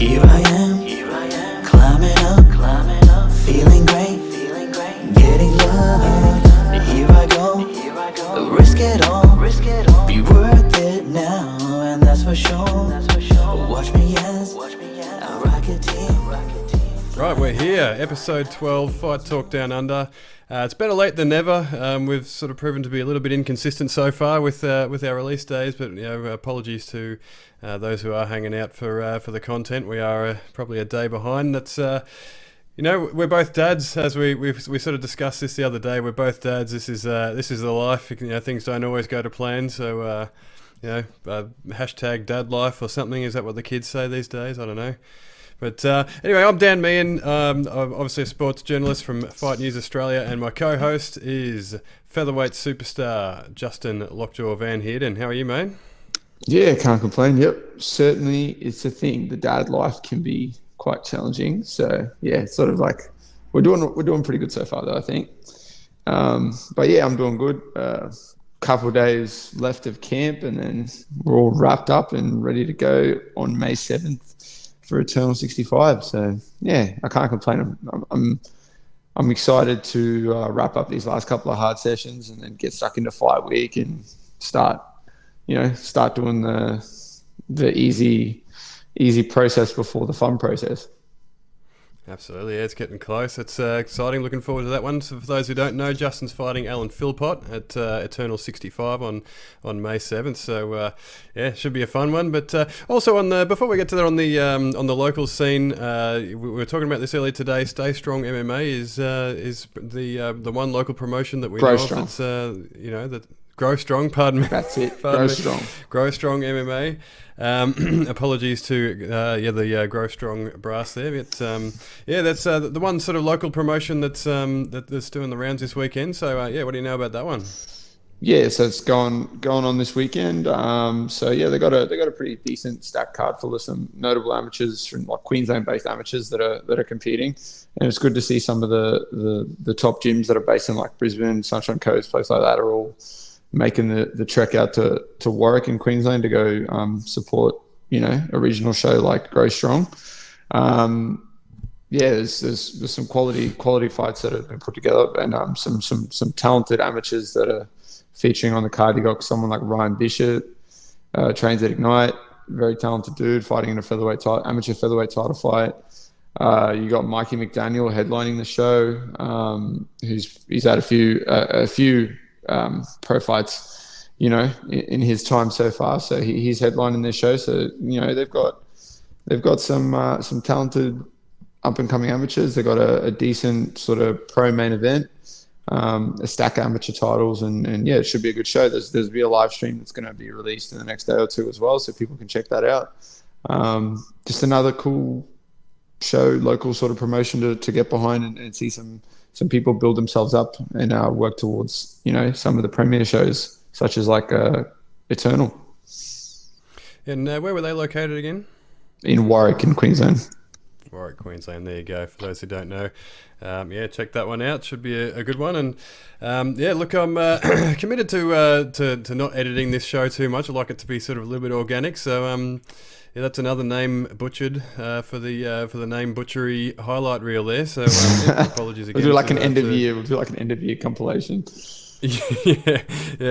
Here I am, climbing up, feeling great, getting love. Here I go, risk it all, be worth it now, and that's for sure. Watch me as a Rocketeer. Right, we're here, episode 12, Fight Talk Down Under. It's better late than never. We've sort of proven to be a little bit inconsistent so far with our release days, but apologies to those who are hanging out for the content. We are probably a day behind. That's we're both dads, as we sort of discussed this the other day. We're both dads. This is the life. Things don't always go to plan. So hashtag dad life or something. Is that what the kids say these days? I don't know. But anyway, I'm Dan Meehan. I'm obviously a sports journalist from Fight News Australia, and my co-host is featherweight superstar Justin Lockjaw Van Heerden. How are you, mate? Yeah, can't complain. Yep, certainly it's a thing. The dad life can be quite challenging. So yeah, it's sort of like we're doing pretty good so far, though, I think. But yeah, I'm doing good. Couple of days left of camp, and then we're all wrapped up and ready to go on May 7th. For Eternal 65. So yeah, I can't complain. I'm excited to wrap up these last couple of hard sessions and then get stuck into fight week and start doing the easy process before the fun process. Absolutely, yeah, it's getting close. It's exciting. Looking forward to that one. So for those who don't know, Justin's fighting Alan Philpott at Eternal 65 on May 7th. So yeah, should be a fun one. But also before we get to that on the local scene, we were talking about this earlier today. Stay Strong MMA is the one local promotion that we Grow know Strong. of. That's that Grow Strong. Pardon me. That's it. Grow Strong. Grow Strong MMA. Apologies to the Grow Strong brass there, but that's the one sort of local promotion that's doing the rounds this weekend. So what do you know about that one? Yeah, so it's going on this weekend. So yeah, they got a pretty decent stacked card full of some notable amateurs from like Queensland-based amateurs that are competing, and it's good to see some of the top gyms that are based in like Brisbane, Sunshine Coast, places like that are all making the trek out to Warwick in Queensland to go support a regional show like Grow Strong. There's some quality fights that have been put together, and some talented amateurs that are featuring on the card. You got someone like Ryan Bishop, trains at Ignite, very talented dude fighting in a amateur featherweight title fight. You got Mikey McDaniel headlining the show. He's had a few pro fights, in his time so far. So he's headlining their show. So they've got some talented up and coming amateurs. They've got a decent sort of pro main event, a stack of amateur titles, and yeah, it should be a good show. There's be a live stream that's going to be released in the next day or two as well, so people can check that out. Just another cool show, local sort of promotion to get behind and see some people build themselves up and work towards some of the premier shows such as like Eternal. And where were they located again? In Warwick in Queensland. Warwick, Queensland. There you go. For those who don't know, check that one out. Should be a good one. And look, I'm committed to not editing this show too much. I like it to be sort of a little bit organic. So that's another name butchered for the name butchery highlight reel there. So apologies again. We'll do like an end of year. We'll do like an end of year compilation. Yeah,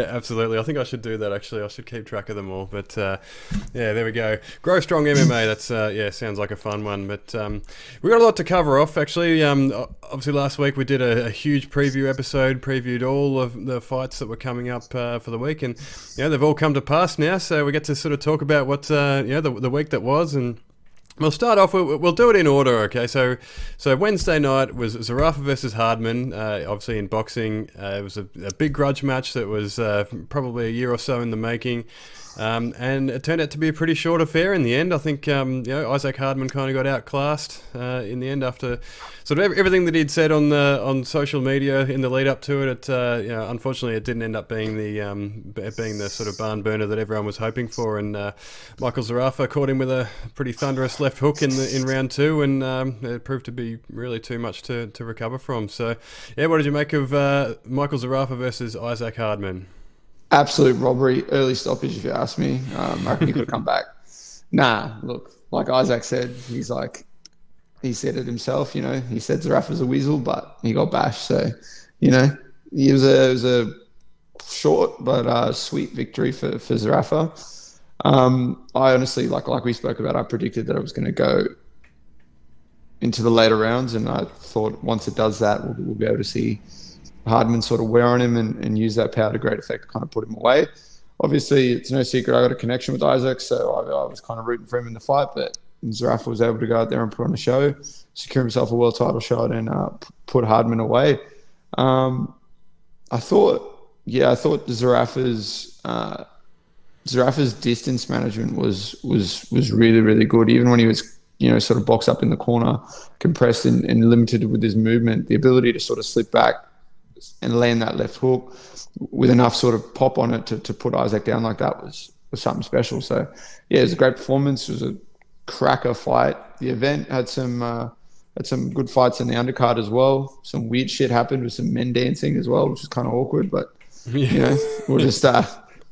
absolutely. I think I should do that, actually. I should keep track of them all. But, there we go. Grow Strong MMA, that's, sounds like a fun one. But we got a lot to cover off, actually. Obviously, last week we did a huge preview episode, previewed all of the fights that were coming up for the week. And, they've all come to pass now. So we get to sort of talk about what, the week that was. And we'll start off, we'll do it in order, okay? So Wednesday night was Zerafa versus Hardman, obviously in boxing. It was a big grudge match that was probably a year or so in the making. And it turned out to be a pretty short affair in the end. I think Issac Hardman kind of got outclassed in the end after sort of everything that he'd said on social media in the lead up to it. Unfortunately, it didn't end up being the sort of barn burner that everyone was hoping for. And Michael Zerafa caught him with a pretty thunderous left hook in round two, and it proved to be really too much to recover from. So, what did you make of Michael Zerafa versus Issac Hardman? Absolute robbery, early stoppage if you ask me. I reckon he could have come back. Nah, look, like Isaac said, he said it himself, he said Zerafa's a weasel, but he got bashed. So, it was a short but sweet victory for Zerafa. I honestly, like we spoke about, I predicted that it was going to go into the later rounds, and I thought once it does that, we'll be able to see Hardman sort of wear on him and use that power to great effect to kind of put him away. Obviously, it's no secret I got a connection with Isaac, so I was kind of rooting for him in the fight, but Zerafa was able to go out there and put on a show, secure himself a world title shot, and put Hardman away. I thought Zerafa's distance management was really, really good. Even when he was, sort of boxed up in the corner, compressed and limited with his movement, the ability to sort of slip back and land that left hook with enough sort of pop on it to put Isaac down like that was something special. So, yeah, it was a great performance. It was a cracker fight. The event had some good fights in the undercard as well. Some weird shit happened with some men dancing as well, which was kind of awkward. But we'll just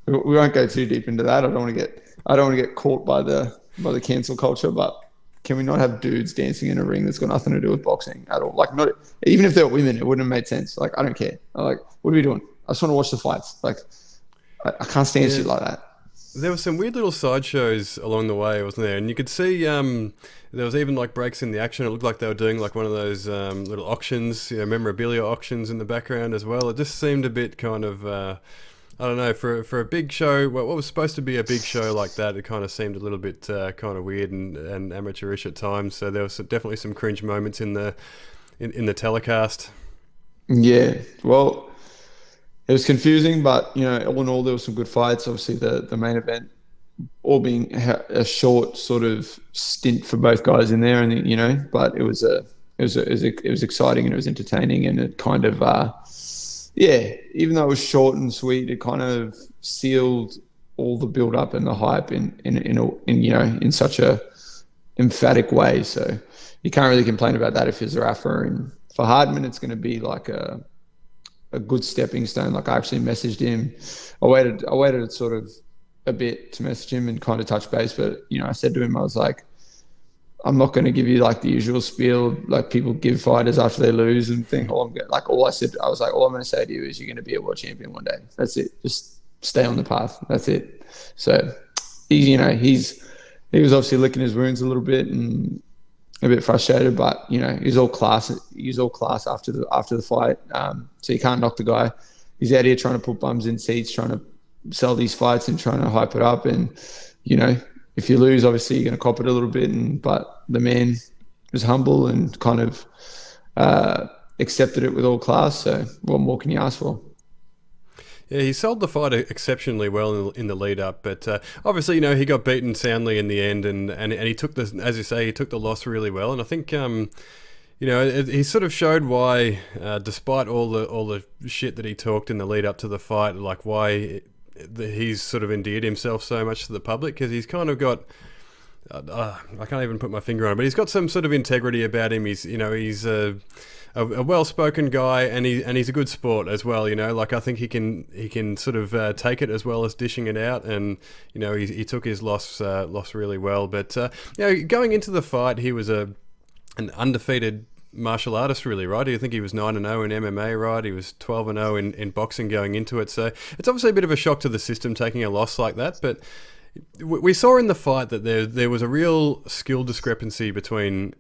we won't go too deep into that. I don't want to get caught by the cancel culture. But can we not have dudes dancing in a ring that's got nothing to do with boxing at all? Like, not even if they're women, it wouldn't have made sense. Like, I don't care. Like, what are we doing? I just want to watch the fights. Like, I can't stand shit like that. There were some weird little sideshows along the way, wasn't there? And you could see there was even like breaks in the action. It looked like they were doing like one of those little auctions, memorabilia auctions in the background as well. It just seemed a bit kind of, I don't know, for a big show, what was supposed to be a big show like that, it kind of seemed a little bit kind of weird and amateurish at times. So there was definitely some cringe moments in the telecast. Yeah, well, it was confusing, but all in all, there were some good fights. Obviously, the main event, all being a short sort of stint for both guys in there, and but it was exciting and it was entertaining, and it kind of even though it was short and sweet, it kind of sealed all the build up and the hype in such a emphatic way. So you can't really complain about that if you're Zerafa. And for Hardman, it's going to be like a good stepping stone. Like, I actually messaged him. I waited sort of a bit to message him and kind of touch base, but I said to him, I was like, I'm not going to give you like the usual spiel like people give fighters after they lose and think. All I'm going to say to you is you're going to be a world champion one day. That's it. Just stay on the path. That's it. So he was obviously licking his wounds a little bit and a bit frustrated, but he's all class. He's all class after the fight. So you can't knock the guy. He's out here trying to put bums in seats, trying to sell these fights and trying to hype it up. And if you lose, obviously you're going to cop it a little bit. But the man was humble and kind of accepted it with all class. So what more can you ask for? Yeah, he sold the fight exceptionally well in the lead up, but obviously, he got beaten soundly in the end, and he took as you say, he took the loss really well, and I think, he sort of showed why, despite all the shit that he talked in the lead up to the fight, like why he's sort of endeared himself so much to the public, because he's kind of got. I can't even put my finger on it, but he's got some sort of integrity about him. He's a well-spoken guy, and he's a good sport as well. Like, I think he can sort of take it as well as dishing it out, and he took his loss really well. But going into the fight, he was an undefeated martial artist, really, right? I think he was 9-0 in MMA, right? He was 12-0 in boxing going into it. So it's obviously a bit of a shock to the system taking a loss like that, but. We saw in the fight that there was a real skill discrepancy between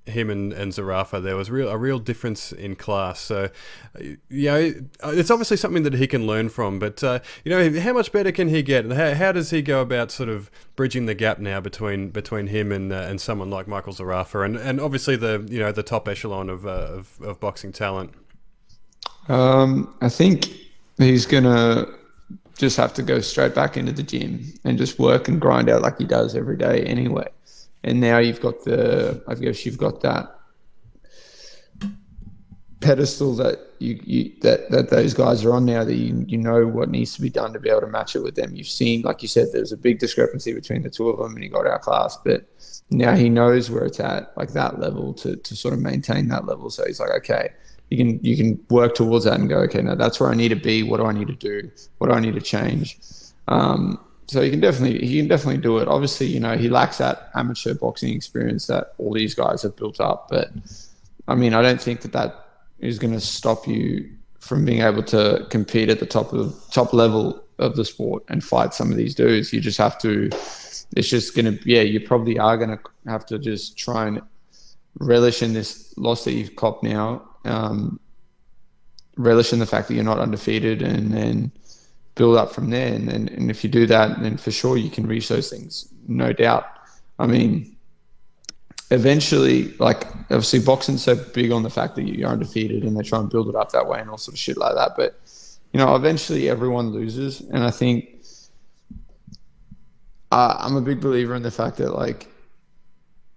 him and Zerafa. There was a real difference in class. So, it's obviously something that he can learn from. But how much better can he get? How does he go about sort of bridging the gap now between him and someone like Michael Zerafa and obviously the top echelon of boxing talent? I think he's gonna just have to go straight back into the gym and just work and grind out like he does every day anyway. And now you've got that pedestal that that those guys are on now, that you know what needs to be done to be able to match it with them. You've seen, like you said, there's a big discrepancy between the two of them, and he got outclassed, but now he knows where it's at, like that level, to sort of maintain that level. So he's like, okay, you can work towards that and go, okay, now that's where I need to be. What do I need to do? What do I need to change? So he can definitely do it. Obviously, you know, he lacks that amateur boxing experience that all these guys have built up. But I mean, I don't think that is going to stop you from being able to compete at the top level of the sport and fight some of these dudes. You just have to. It's just going to. Yeah, you probably are going to have to just try and relish in this loss that you've copped now. Relish in the fact that you're not undefeated, and then build up from there. And if you do that, then for sure you can reach those things, no doubt. I mean, eventually, like, obviously boxing's so big on the fact that you're undefeated and they try and build it up that way and all sort of shit like that. But, you know, eventually everyone loses. And I think I'm a big believer in the fact that, like,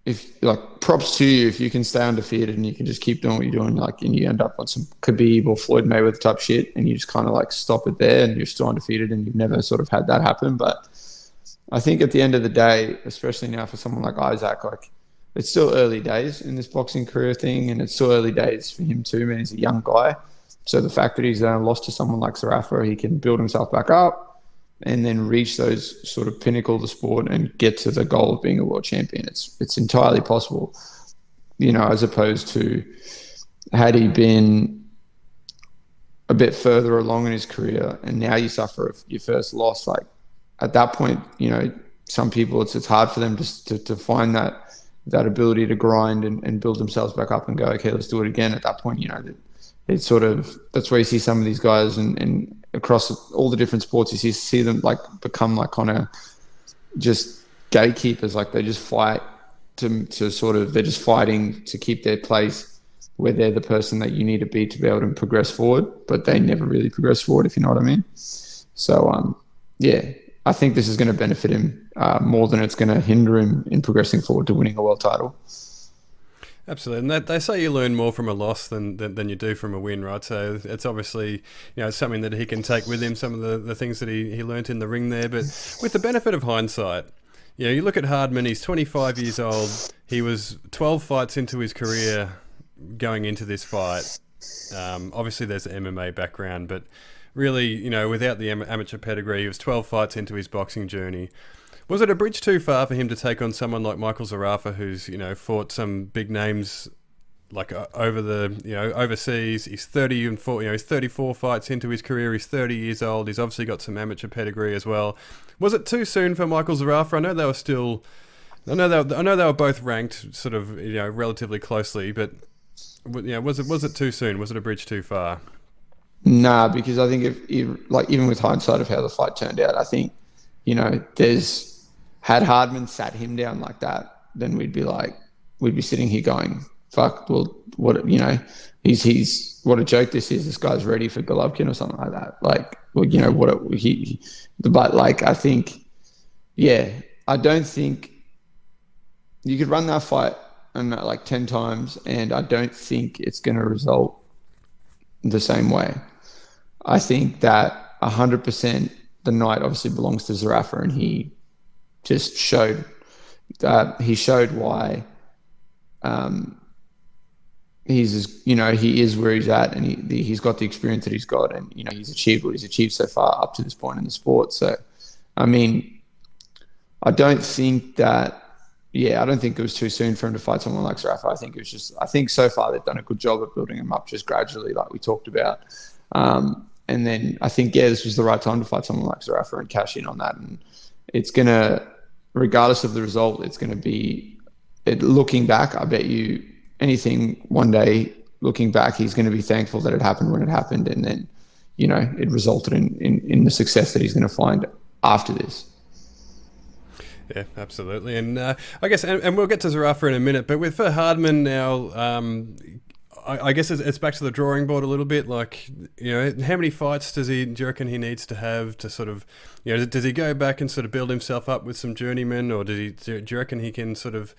if, like, props to you if you can stay undefeated and you can just keep doing what you're doing, like, and you end up on some Khabib or Floyd Mayweather type shit and you just kind of like stop it there and you're still undefeated and you've never sort of had that happen. But I think at the end of the day, especially now for someone like Issac, like, it's still early days in this boxing career thing, and it's still early days for him too. I mean, he's a young guy. So the fact that he's lost to someone like Zerafa, he can build himself back up and then reach those sort of pinnacle of the sport and get to the goal of being a world champion. It's entirely possible, you know, as opposed to had he been a bit further along in his career and now you suffer your first loss. Like, at that point, you know, some people, it's hard for them just to find that ability to grind and build themselves back up and go, okay, let's do it again. At that point, you know, it's sort of, that's where you see some of these guys and across all the different sports, you see them like become like kind of just gatekeepers. Like, they just fight to sort of, they're just fighting to keep their place where they're the person that you need to be able to progress forward, but they never really progress forward, if you know what I mean. So, yeah, I think this is going to benefit him more than it's going to hinder him in progressing forward to winning a world title. Absolutely, and they say you learn more from a loss than you do from a win, right? So it's obviously, you know, something that he can take with him, some of the things that he learnt in the ring there. But with the benefit of hindsight, you know, you look at Hardman, he's 25 years old. He was 12 fights into his career going into this fight. Obviously, there's an MMA background, but really, you know, without the amateur pedigree, he was 12 fights into his boxing journey. Was it a bridge too far for him to take on someone like Michael Zerafa, who's, you know, fought some big names like overseas? He's 30 and 4, you know, he's 34 fights into his career. He's 30 years old. He's obviously got some amateur pedigree as well. Was it too soon for Michael Zerafa? I know they were both ranked sort of, you know, relatively closely, but, you know, was it too soon? Was it a bridge too far? Nah, because I think even with hindsight of how the fight turned out, I think, you know, had Hardman sat him down like that, then we'd be sitting here going, fuck, well, what, you know, he's what a joke this is. This guy's ready for Golovkin or something like that. Like, well, you know, but like, I think, yeah, I don't think you could run that fight like 10 times and I don't think it's going to result the same way. I think that 100% the night obviously belongs to Zerafa, and he just showed why he is where he's at, and he's got the experience that he's got, and, you know, he's achieved what he's achieved so far up to this point in the sport. So, I mean, I don't think it was too soon for him to fight someone like Zerafa. I think so far they've done a good job of building him up just gradually, like we talked about. And then I think, yeah, this was the right time to fight someone like Zerafa and cash in on that. And it's going to, regardless of the result, it's going to be, looking back, I bet you anything one day, looking back, he's going to be thankful that it happened when it happened. And then, you know, it resulted in the success that he's going to find after this. Yeah, absolutely. And I guess, and we'll get to Zerafa in a minute, but for Hardman now, I guess it's back to the drawing board a little bit. Like, you know, how many fights do you reckon he needs to have to sort of, you know, does he go back and sort of build himself up with some journeymen, or do you reckon he can sort of,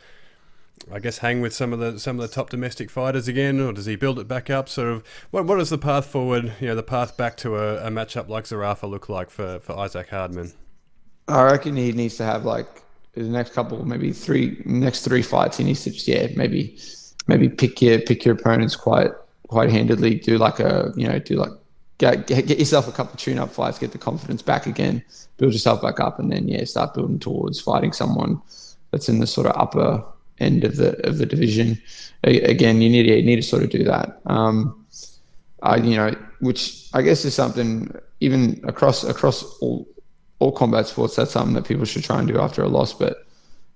I guess, hang with some of the top domestic fighters again, or does he build it back up? Sort of, what is the path forward, you know, the path back to a matchup like Zerafa look like for Issac Hardman? I reckon he needs to have, like, the next three fights, he needs to just, yeah, maybe pick your opponents quite handedly. Do like get yourself a couple of tune-up fights, get the confidence back again, build yourself back up, and then start building towards fighting someone that's in the sort of upper end of the division. Again, you need to sort of do that. Which I guess is something even across all combat sports. That's something that people should try and do after a loss. But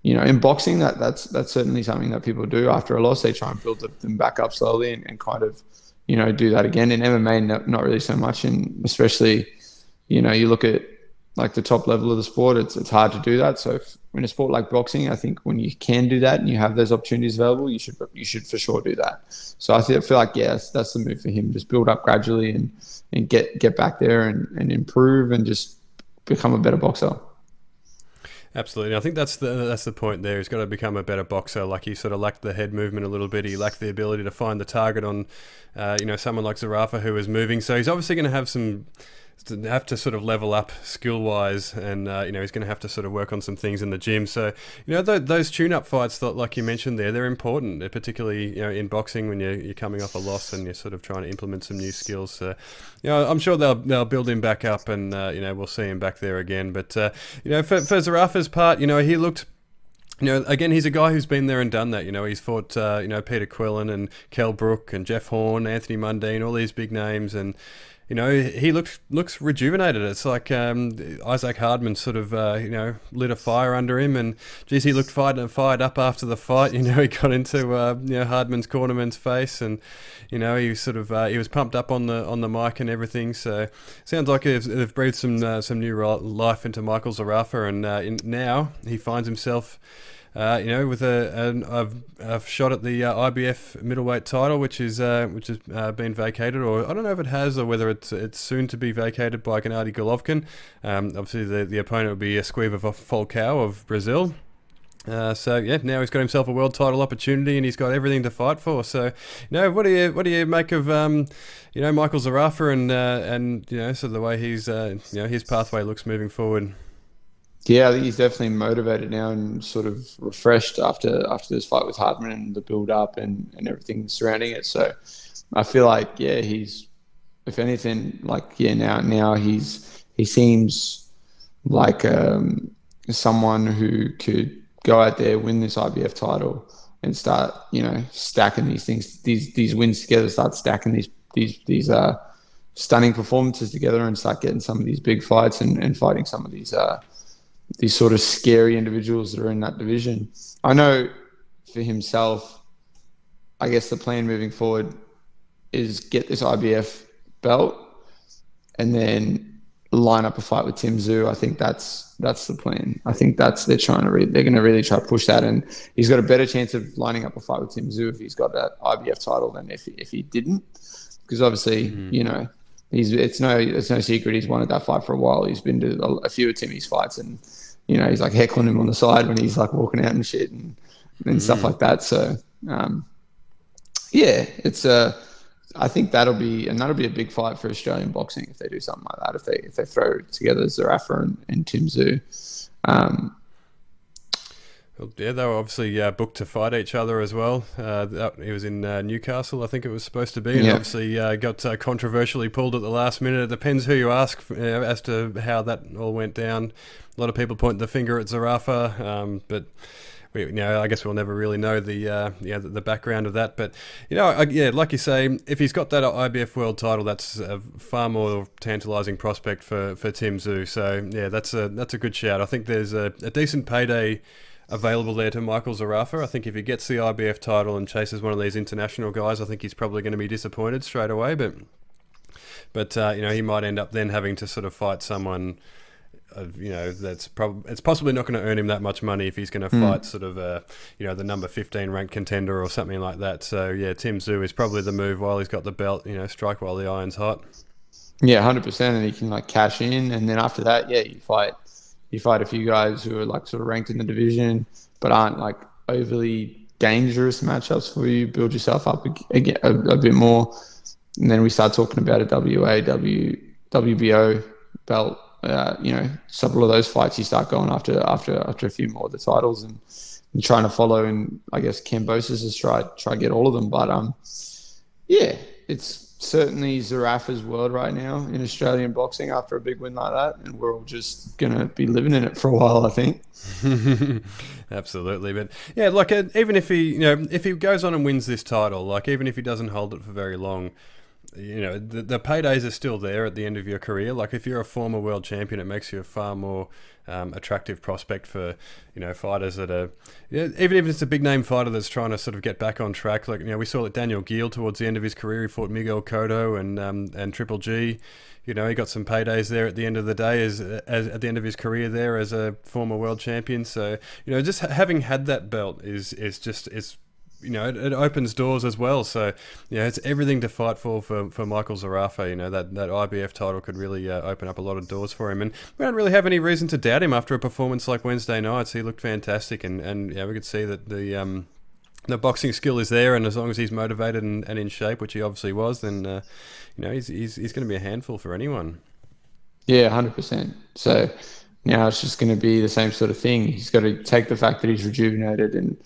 in boxing, that's certainly something that people do after a loss. They try and build them back up slowly and kind of do that again. In MMA, not really so much, and especially you look at like the top level of the sport, it's hard to do that. So in a sport like boxing, I think when you can do that and you have those opportunities available, you should for sure do that. So I feel like that's the move for him. Just build up gradually and get back there and improve and just become a better boxer. Absolutely. I think that's the point there. He's got to become a better boxer. Like, he sort of lacked the head movement a little bit. He lacked the ability to find the target on, someone like Zerafa who was moving. So he's obviously going to have to sort of level up skill-wise, and he's going to have to sort of work on some things in the gym. So those tune-up fights that, like you mentioned there, they're important. They're particularly in boxing when you're coming off a loss and you're sort of trying to implement some new skills. So I'm sure they'll build him back up, and we'll see him back there again. But for Zerafa's part, he looked. Again, he's a guy who's been there and done that. He's fought, Peter Quillen and Kell Brook and Jeff Horn, Anthony Mundine, all these big names, and he looks rejuvenated. It's like Issac Hardman sort of, lit a fire under him, and geez, he looked fired up after the fight. He got into Hardman's cornerman's face, and he was pumped up on the mic and everything. So sounds like they've breathed some new life into Michael Zerafa, and now he finds himself. With a shot at the IBF middleweight title, which has been vacated, or I don't know if it has, or whether it's soon to be vacated by Gennady Golovkin. Obviously, the opponent would be Esquiva Falcao of Brazil. Now he's got himself a world title opportunity, and he's got everything to fight for. So, what do you make of Michael Zerafa and sort of the way his pathway looks moving forward? Yeah, I think he's definitely motivated now and sort of refreshed after this fight with Hardman and the build up and everything surrounding it. So I feel like he's, if anything, now he seems like someone who could go out there, win this IBF title, and start stacking these things, these wins together, start stacking these stunning performances together, and start getting some of these big fights and fighting some of these sort of scary individuals that are in that division. I know for himself, I guess the plan moving forward is get this IBF belt and then line up a fight with Tim Tszyu. I think that's the plan. I think they're going to really try to push that, and he's got a better chance of lining up a fight with Tim Tszyu if he's got that IBF title than if he didn't, because obviously it's no secret he's wanted that fight for a while. He's been to a few of Timmy's fights, and he's like heckling him on the side when he's like walking out and shit and stuff like that. So it's I think that'll be a big fight for Australian boxing if they do something like that. If they throw together Zerafa and Tim Tszyu. They were obviously booked to fight each other as well. He was in Newcastle, I think it was supposed to be, and obviously got controversially pulled at the last minute. It depends who you ask as to how that all went down. A lot of people point the finger at Zerafa, but I guess we'll never really know the background of that. But like you say, if he's got that IBF world title, that's a far more tantalising prospect for Tim Tszyu. So that's a good shout. I think there's a decent payday available there to Michael Zerafa. I think if he gets the IBF title and chases one of these international guys, I think he's probably going to be disappointed straight away. But he might end up then having to sort of fight someone. It's possibly not going to earn him that much money if he's going to fight sort of the number 15 ranked contender or something like that. So Tim Tszyu is probably the move while he's got the belt. Strike while the iron's hot. Yeah, 100%, and he can cash in, and then after that, you fight a few guys who are sort of ranked in the division but aren't overly dangerous matchups for you. Build yourself up a bit more, and then we start talking about a WBO belt. Several of those fights you start going after a few more of the titles and trying to follow in, I guess, Kambosos' try to get all of them. But certainly Zerafa's world right now in Australian boxing after a big win like that, and we're all just gonna be living in it for a while, I think. Absolutely, but yeah, like even if he, if he goes on and wins this title, like even if he doesn't hold it for very long, the paydays are still there at the end of your career. Like if you're a former world champion, it makes you a far more attractive prospect for fighters that are, even if it's a big name fighter that's trying to sort of get back on track. Like we saw that Daniel Gill towards the end of his career, he fought Miguel Cotto and Triple G. He got some paydays there at the end of the day, as at the end of his career there as a former world champion. So just having had that belt is it opens doors as well. So it's everything to fight for Michael Zerafa. That IBF title could really open up a lot of doors for him, and we don't really have any reason to doubt him after a performance like Wednesday night's. He looked fantastic, and we could see that the boxing skill is there, and as long as he's motivated and in shape, which he obviously was, then he's going to be a handful for anyone. Yeah, 100%. So now it's just going to be the same sort of thing. He's got to take the fact that he's rejuvenated and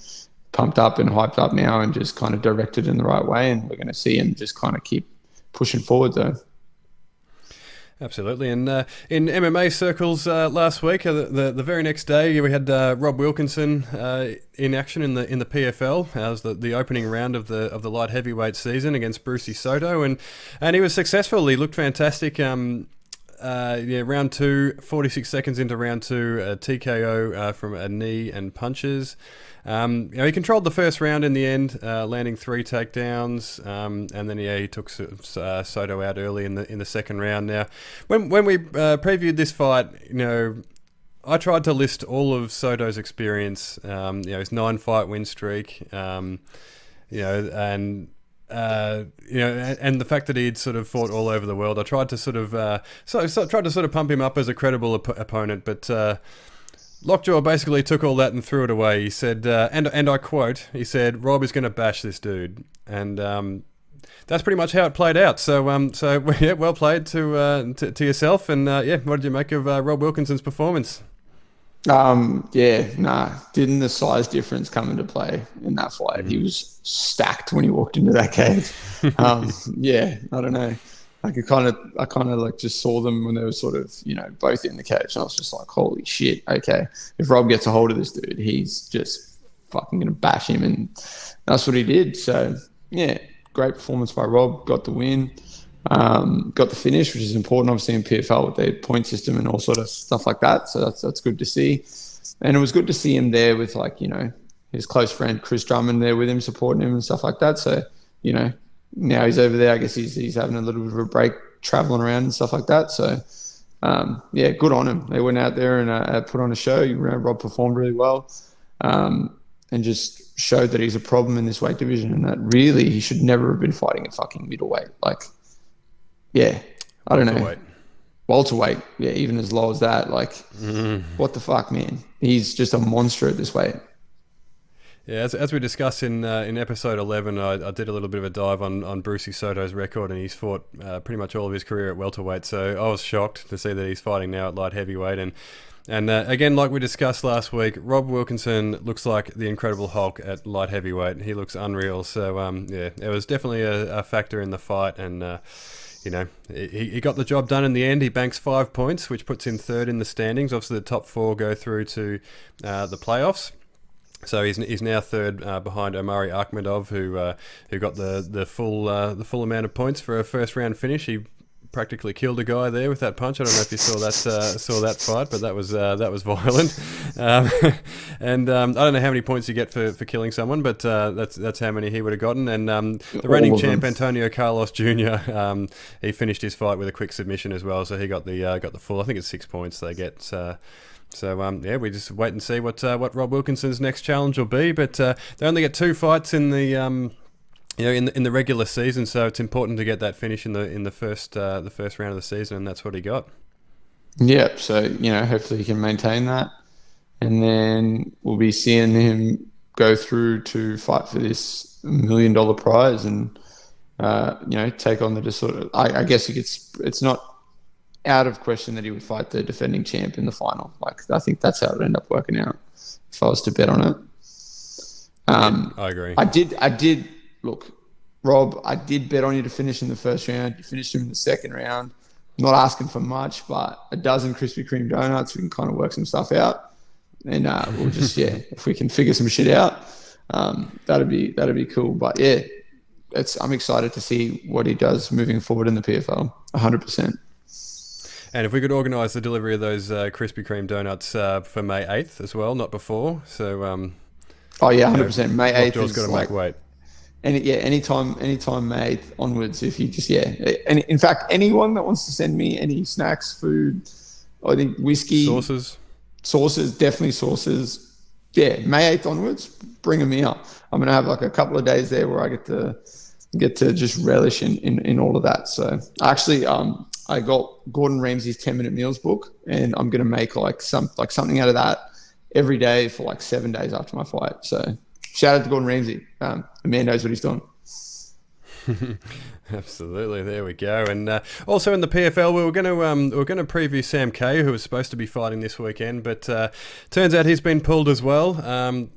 pumped up and hyped up now and just kind of directed in the right way, and we're going to see him just kind of keep pushing forward though. Absolutely, and in MMA circles last week, the very next day, we had Rob Wilkinson in action in the PFL. It was the opening round of the light heavyweight season against Brucey Soto, and he was successful. He looked fantastic. Round 2, 46 seconds into round 2, a TKO from a knee and punches. He controlled the first round in the end, landing 3 takedowns, and then he took Soto out early in the second round. Now, when we previewed this fight, I tried to list all of Soto's experience. His 9-fight win streak, and the fact that he'd sort of fought all over the world. I tried to sort of pump him up as a credible opponent, but Lockjaw basically took all that and threw it away. He said, and I quote, he said, "Rob is going to bash this dude," and that's pretty much how it played out. So yeah, well played to yourself, and what did you make of Rob Wilkinson's performance? Didn't the size difference come into play in that fight? He was stacked when he walked into that cage. I don't know. I kind of like just saw them when they were sort of, both in the cage. And I was just like, holy shit. Okay. If Rob gets a hold of this dude, he's just fucking going to bash him. And that's what he did. So yeah, great performance by Rob. Got the win. Got the finish, which is important, obviously, in PFL with their point system and all sort of stuff like that. So that's good to see. And it was good to see him there with his close friend Cris Drummond there with him, supporting him and stuff like that. So, now he's over there. I guess he's having a little bit of a break, traveling around and stuff like that. So, good on him. They went out there and put on a show. Rob performed really well, and just showed that he's a problem in this weight division, and that really he should never have been fighting at fucking middleweight. I don't know. Welterweight, yeah, even as low as that. What the fuck, man? He's just a monster at this weight. Yeah, as we discussed in episode 11, I did a little bit of a dive on Brucey Soto's record, and he's fought pretty much all of his career at welterweight. So I was shocked to see that he's fighting now at light heavyweight. And again, like we discussed last week, Rob Wilkinson looks like the Incredible Hulk at light heavyweight. He looks unreal. So it was definitely a factor in the fight, and he got the job done in the end. He banks 5 points, which puts him third in the standings. Obviously, the top 4 go through to the playoffs. So he's now third behind Omari Akhmedov, who got the full amount of points for a first round finish. He practically killed a guy there with that punch. I don't know if you saw that fight, but that was violent. And I don't know how many points you get for killing someone, but that's how many he would have gotten. And the reigning champ Antonio Carlos Jr. He finished his fight with a quick submission as well, so he got the full. I think it's 6 points they get. So we just wait and see what Rob Wilkinson's next challenge will be. But they only get 2 fights in the in the regular season, so it's important to get that finish in the first round of the season, and that's what he got. Yep. So hopefully he can maintain that, and then we'll be seeing him go through to fight for this $1 million prize, and take on the sort of. I guess it's not out of question that he would fight the defending champ in the final. I think that's how it would end up working out if I was to bet on it. I agree. I did look. Rob, I did bet on you to finish in the first round. You finished him in the second round. I'm not asking for much, but a dozen Krispy Kreme donuts, we can kind of work some stuff out. And we'll just, if we can figure some shit out, that'd be cool. But yeah, I'm excited to see what he does moving forward in the PFL, 100%. And if we could organise the delivery of those Krispy Kreme donuts for May 8th as well, not before. So, 100%. May 8th Lockjaw's got to make weight. Anytime May 8th onwards, if you just, and in fact, anyone that wants to send me any snacks, food, I think whiskey. Sauces, definitely sauces. Yeah, May 8th onwards, bring them here. I'm going to have like a couple of days there where I get to just relish in all of that. So actually, I got Gordon Ramsay's 10-minute meals book, and I'm going to make something out of that every day for like 7 days after my fight. So shout out to Gordon Ramsay. The man knows what he's doing. Absolutely, there we go. And also in the PFL, we were going to preview Sam Kay, who was supposed to be fighting this weekend, but turns out he's been pulled as well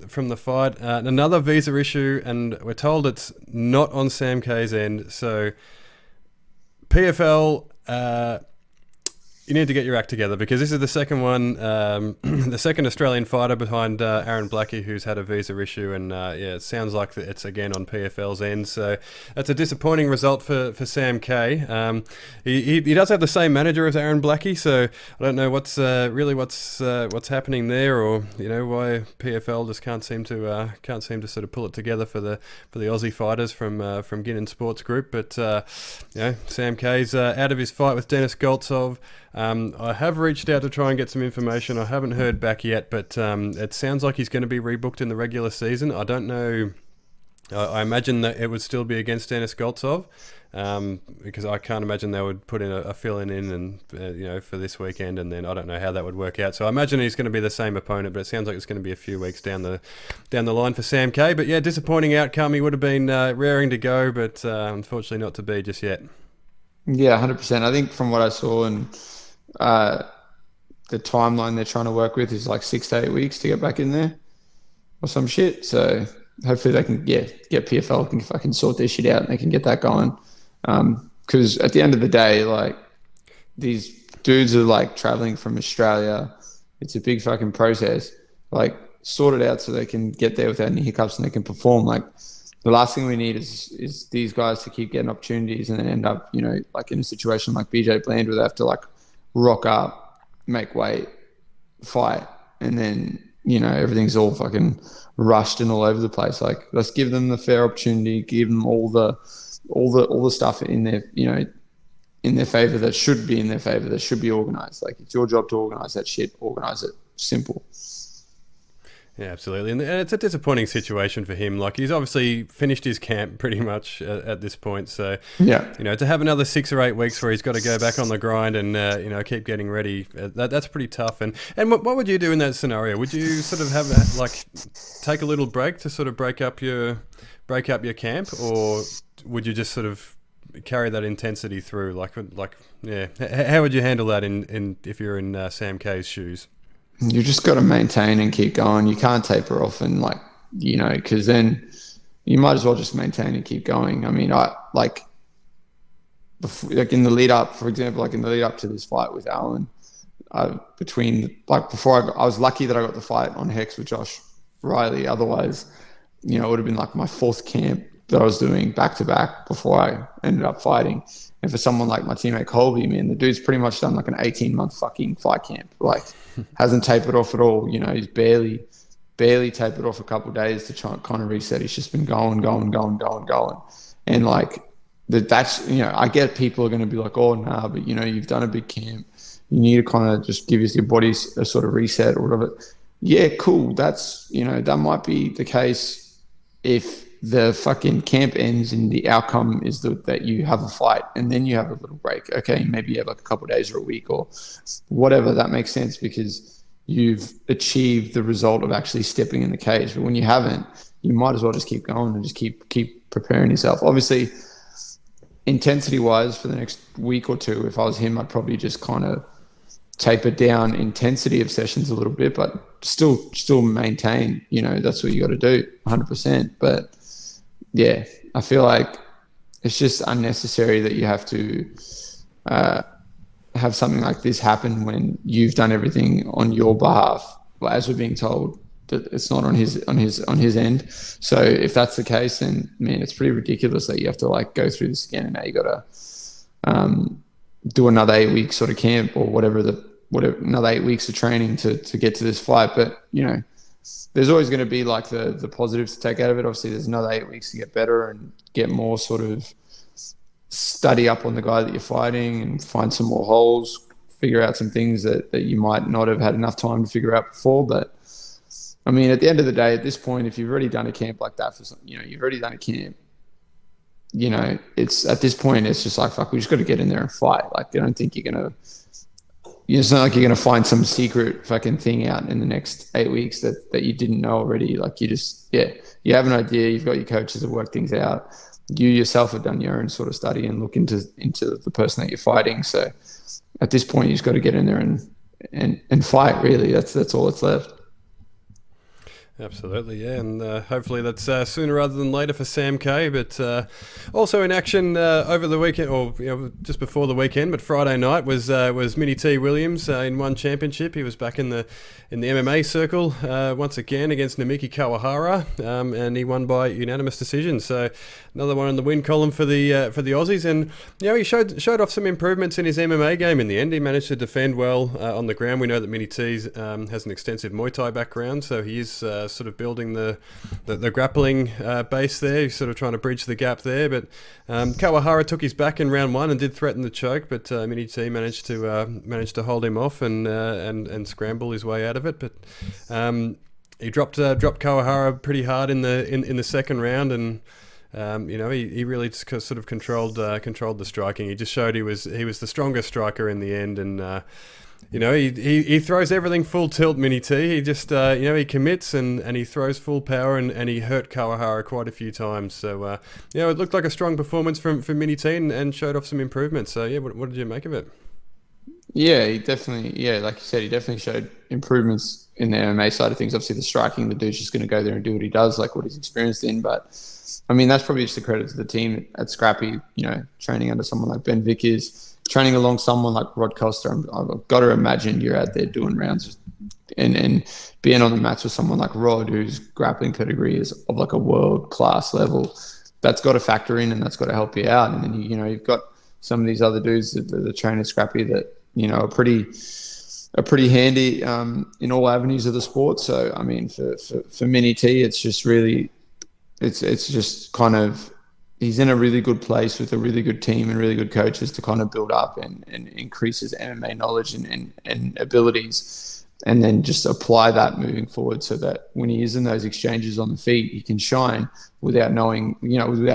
from the fight. Another visa issue, and we're told it's not on Sam Kay's end. So PFL, you need to get your act together, because this is the second one, the second Australian fighter behind Aaron Blackie who's had a visa issue, and it sounds like it's again on PFL's end. So that's a disappointing result for Sam Kay. He does have the same manager as Aaron Blackie, so I don't know what's happening there, or why PFL just can't seem to sort of pull it together for the Aussie fighters from Ginnon Sports Group. But Sam Kay's out of his fight with Denis Goltsov. I have reached out to try and get some information. I haven't heard back yet, but it sounds like he's going to be rebooked in the regular season. I don't know. I imagine that it would still be against Denis Goltsov, because I can't imagine they would put in a fill-in and for this weekend, and then I don't know how that would work out. So I imagine he's going to be the same opponent, but it sounds like it's going to be a few weeks down the line for Sam Kay. But yeah, disappointing outcome. He would have been raring to go, but unfortunately not to be just yet. Yeah, 100%. I think from what I saw, and the timeline they're trying to work with is like 6 to 8 weeks to get back in there or some shit. So hopefully they can get PFL can fucking sort their shit out and they can get that going. Because at the end of the day, like, these dudes are like traveling from Australia. It's a big fucking process. Like, sort it out so they can get there without any hiccups and they can perform. Like, the last thing we need is these guys to keep getting opportunities and then end up, like in a situation like BJ Bland where they have to like rock up, make weight, fight, and then, everything's all fucking rushed and all over the place. Like, let's give them the fair opportunity, give them all the stuff in their, in their favor that should be in their favor, that should be organized. Like, it's your job to organize that shit, organize it. Simple. Yeah, absolutely. And it's a disappointing situation for him. Like, he's obviously finished his camp pretty much at this point. So, to have another 6 or 8 weeks where he's got to go back on the grind and, keep getting ready, that's pretty tough. And what would you do in that scenario? Would you sort of have, take a little break to sort of break up your camp, or would you just sort of carry that intensity through? How would you handle that if you're in Sam Kay's shoes? You just got to maintain and keep going. You can't taper off and because then you might as well just maintain and keep going. I mean, in the lead up, for example, in the lead up to this fight with Alan, before I was lucky that I got the fight on Hex with Josh Riley. Otherwise, it would have been like my 4th camp that I was doing back to back before I ended up fighting. And for someone like my teammate Colby, man, the dude's pretty much done like an 18-month fucking fight camp. Like, hasn't tapered off at all. He's barely tapered off a couple of days to try and kind of reset. He's just been going. And that's, I get people are going to be like, oh, nah, but you've done a big camp. You need to kind of just give your body a sort of reset or whatever. Yeah, cool. That's, that might be the case if the fucking camp ends and the outcome is that you have a fight and then you have a little break. Okay, maybe you have like a couple of days or a week or whatever. That makes sense because you've achieved the result of actually stepping in the cage. But when you haven't, you might as well just keep going and just keep preparing yourself. Obviously, intensity-wise for the next week or two, if I was him, I'd probably just kind of taper down intensity of sessions a little bit, but still maintain. That's what you got to do, 100%. But yeah, I feel like it's just unnecessary that you have to have something like this happen when you've done everything on your behalf, as we're being told that it's not on his end. So if that's the case, then man, it's pretty ridiculous that you have to like go through this again, and now you got to do another 8 week sort of camp or whatever another 8 weeks of training to get to this fight. But you know, there's always going to be like the positives to take out of it. Obviously, there's another 8 weeks to get better and get more sort of study up on the guy that you're fighting and find some more holes, figure out some things that you might not have had enough time to figure out before. But I mean, at the end of the day, at this point, if you've already done a camp like that you've already done a camp, you know, it's at this point, it's just like, fuck, we just got to get in there and fight. Like, I don't think it's not like you're going to find some secret fucking thing out in the next 8 weeks that you didn't know already. Like you have an idea, you've got your coaches that work things out. You yourself have done your own sort of study and look into the person that you're fighting. So at this point, you just got to get in there and fight. Really, that's all that's left. Absolutely, yeah, and hopefully that's sooner rather than later for Sam K. But also in action over the weekend, or just before the weekend, but Friday night was Mini T Williams in one championship. He was back in the MMA circle once again against Namiki Kawahara, and he won by unanimous decision. So another one in the win column for the Aussies, and he showed off some improvements in his MMA game in the end. He managed to defend well on the ground. We know that Mini T has an extensive Muay Thai background, so he is sort of building the grappling base there. He's sort of trying to bridge the gap there, but Kawahara took his back in round one and did threaten the choke, but Mini T managed to hold him off and scramble his way out of it. But he dropped Kawahara pretty hard in the second round, and he really just sort of controlled the striking. He just showed he was the strongest striker in the end, and he throws everything full tilt, Mini T. He just, he commits and he throws full power, and he hurt Kawahara quite a few times. So, it looked like a strong performance from Mini T and showed off some improvements. So, what did you make of it? Yeah, he definitely, like you said, he definitely showed improvements in the MMA side of things. Obviously, the striking, the dude's just going to go there and do what he does, like what he's experienced in. But, I mean, that's probably just a credit to the team at Scrappy, training under someone like Ben Vickers, training along someone like Rod Costa. I've got to imagine you're out there doing rounds and being on the mats with someone like Rod, whose grappling pedigree is of like a world-class level. That's got to factor in, and that's got to help you out. And then, you've got some of these other dudes that the trainer Scrappy that, are pretty handy in all avenues of the sport. So, I mean, for Mini T, it's just really, it's just kind of, he's in a really good place with a really good team and really good coaches to kind of build up and increase his MMA knowledge and abilities, and then just apply that moving forward so that when he is in those exchanges on the feet, he can shine without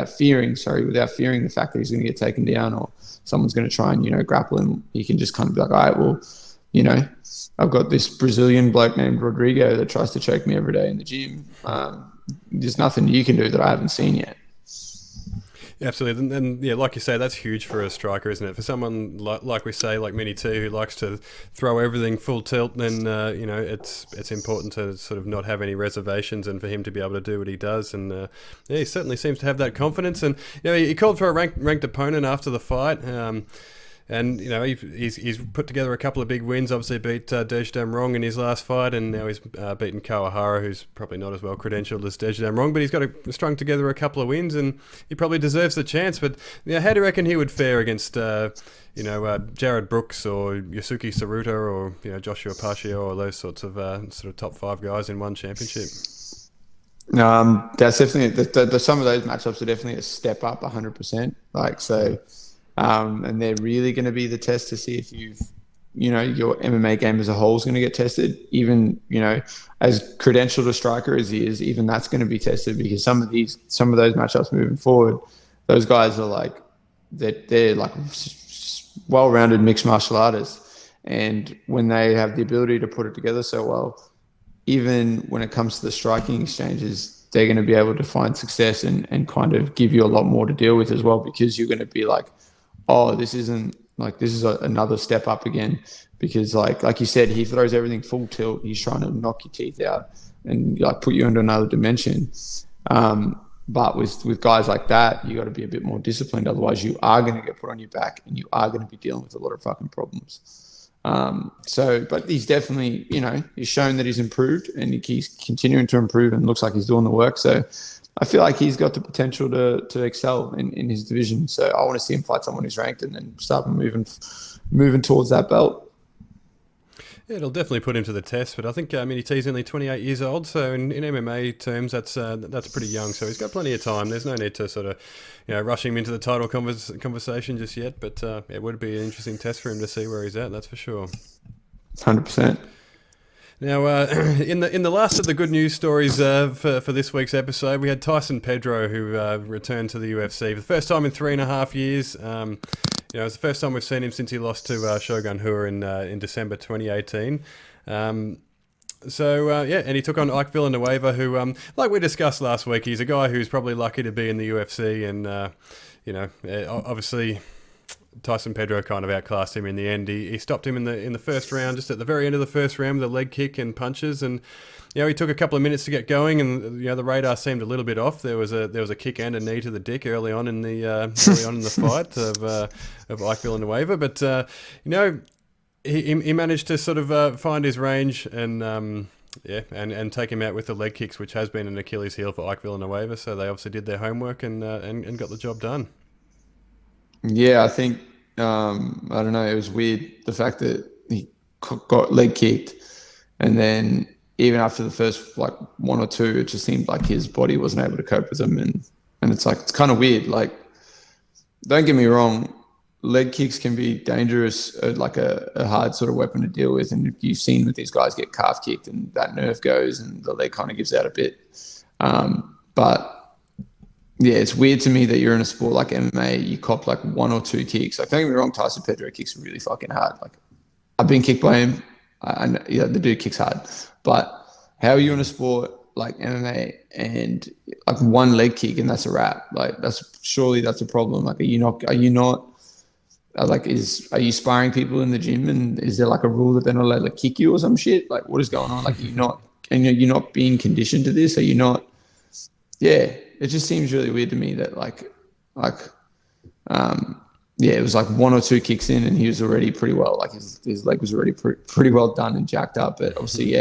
fearing the fact that he's going to get taken down or someone's going to try and, grapple him. He can just kind of be like, all right, well, I've got this Brazilian bloke named Rodrigo that tries to choke me every day in the gym. There's nothing you can do that I haven't seen yet. Absolutely, and like you say, that's huge for a striker, isn't it? For someone like we say, like Mini T, who likes to throw everything full tilt, then it's important to sort of not have any reservations, and for him to be able to do what he does. And he certainly seems to have that confidence. And he called for a ranked opponent after the fight. And he's put together a couple of big wins. Obviously beat Dejdam Rong in his last fight, and now he's beaten Kawahara, who's probably not as well credentialed as Dejdam Rong, but he's strung together a couple of wins, and he probably deserves the chance. But how do you reckon he would fare against Jared Brooks or Yosuke Saruta or Joshua Pacquiao or those sorts of sort of top five guys in one championship? That's definitely some of those matchups are definitely a step up, 100%. Like so. And they're really going to be the test to see if your MMA game as a whole is going to get tested. Even, as credentialed a striker as he is, even that's going to be tested, because some of those matchups moving forward, those guys are like, they're like well-rounded mixed martial artists. And when they have the ability to put it together so well, even when it comes to the striking exchanges, they're going to be able to find success and kind of give you a lot more to deal with as well, because you're going to be like, oh, this is another step up again, because like you said, he throws everything full tilt. He's trying to knock your teeth out and like put you into another dimension. But with guys like that, you got to be a bit more disciplined. Otherwise, you are going to get put on your back and you are going to be dealing with a lot of fucking problems. But he's definitely, he's shown that he's improved and he's continuing to improve and looks like he's doing the work. So I feel like he's got the potential to excel in his division. So I want to see him fight someone who's ranked and then start moving towards that belt. Yeah, it'll definitely put him to the test, but I think Mini T's only 28 years old, so in MMA terms, that's pretty young. So he's got plenty of time. There's no need to sort of, rush him into the title conversation just yet. But it would be an interesting test for him to see where he's at. That's for sure. 100%. Now, in the last of the good news stories for this week's episode, we had Tyson Pedro, who returned to the UFC for the first time in 3.5 years. It's the first time we've seen him since he lost to Shogun Rua in December 2018. And he took on Ike Villanueva, who, like we discussed last week, he's a guy who's probably lucky to be in the UFC, and obviously Tyson Pedro kind of outclassed him in the end. He stopped him in the first round, just at the very end of the first round, with a leg kick and punches, and he took a couple of minutes to get going, and the radar seemed a little bit off. There was a kick and a knee to the dick early on in the fight of Ike Villanueva, but he managed to sort of find his range and take him out with the leg kicks, which has been an Achilles heel for Ike Villanueva. So they obviously did their homework and got the job done. Yeah, I think I don't know. It was weird the fact that he got leg kicked, and then even after the first one or two, it just seemed like his body wasn't able to cope with them, and it's kind of weird. Like, don't get me wrong, leg kicks can be dangerous, like a hard sort of weapon to deal with, and you've seen with these guys get calf kicked and that nerve goes and the leg kind of gives out a bit. But yeah, it's weird to me that you're in a sport like MMA, you cop like one or two kicks. Like, don't get me wrong, Tyson Pedro kicks really fucking hard. Like, I've been kicked by him. The dude kicks hard. But how are you in a sport like MMA and like one leg kick and that's a wrap? Like, surely that's a problem. Like, are you sparring people in the gym, and is there like a rule that they're not allowed to kick you or some shit? Like, what is going on? Like, you're not being conditioned to this? Are you not? Yeah. It just seems really weird to me that it was like one or two kicks in and he was already pretty well, like his leg was already pretty well done and jacked up. But obviously,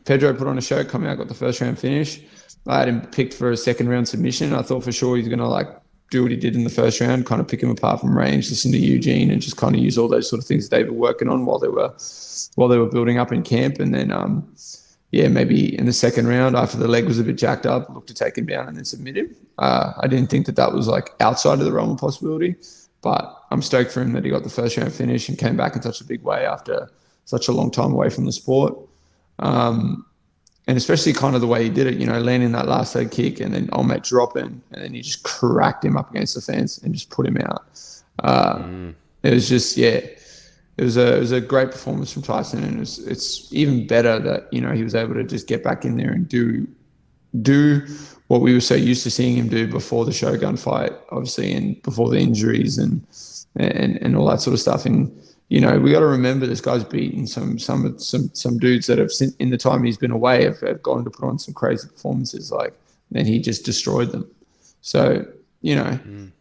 Pedro put on a show, coming out, got the first round finish. I had him picked for a second round submission. I thought for sure he's going to do what he did in the first round, kind of pick him apart from range, listen to Eugene, and just kind of use all those sort of things they were working on while they were building up in camp. And then, maybe in the second round, after the leg was a bit jacked up, look to take him down and then submit him. I didn't think that was like outside of the realm of possibility, but I'm stoked for him that he got the first round finish and came back in such a big way after such a long time away from the sport. And especially kind of the way he did it, landing that last leg kick and then Olmec dropping, and then he just cracked him up against the fence and just put him out. It was just, It was a great performance from Tyson, and it's even better that he was able to just get back in there and do what we were so used to seeing him do before the Shogun fight, obviously, and before the injuries and all that sort of stuff. And we got to remember this guy's beaten some dudes that have, in the time he's been away, have gone to put on some crazy performances, and he just destroyed them. So.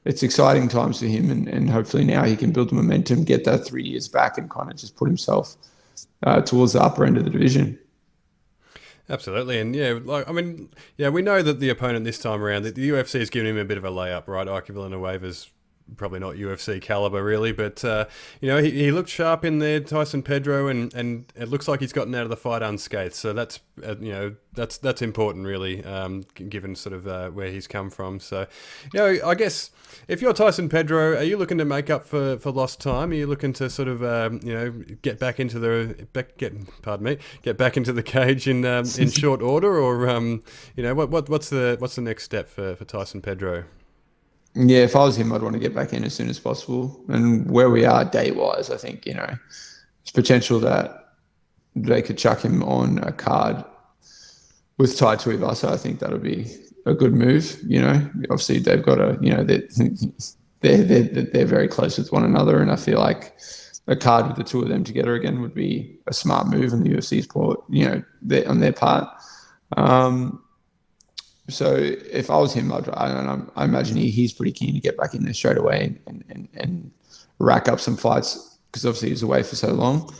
It's exciting times for him, and hopefully now he can build the momentum, get that 3 years back, and kind of just put himself towards the upper end of the division. Absolutely, and we know that the opponent this time around, that the UFC has given him a bit of a layup, right? Ike Villanueva's probably not UFC caliber really, but he looked sharp in there, Tyson Pedro, and it looks like he's gotten out of the fight unscathed. So that's that's important really, given sort of where he's come from. So I guess if you're Tyson Pedro, are you looking to make up for lost time? Are you looking to sort of get back into the cage in short order, or what's the next step for Tyson Pedro? Yeah, if I was him, I'd want to get back in as soon as possible. And where we are date-wise, I think, there's potential that they could chuck him on a card with Tai Tuivasa. I think that'll be a good move. Obviously they've got they're very close with one another, and I feel like a card with the two of them together again would be a smart move in the UFC's part, on their part. So if I was him, I imagine he's pretty keen to get back in there straight away and rack up some fights because obviously he's away for so long.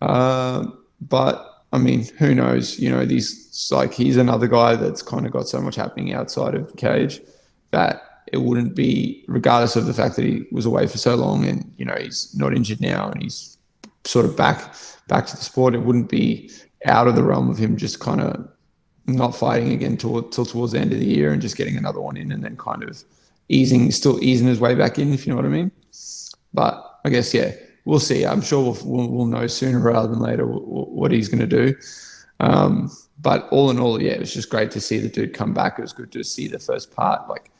But I mean, who knows? You know, he's another guy that's kind of got so much happening outside of the cage that it wouldn't be, regardless of the fact that he was away for so long and you know he's not injured now and he's sort of back to the sport. It wouldn't be out of the realm of him just kind of not fighting again till towards the end of the year and just getting another one in and then kind of still easing his way back in, if you know what I mean. But I guess, yeah, we'll see. I'm sure we'll know sooner rather than later what he's going to do. But all in all, yeah, it was just great to see the dude come back. It was good to see the first part, like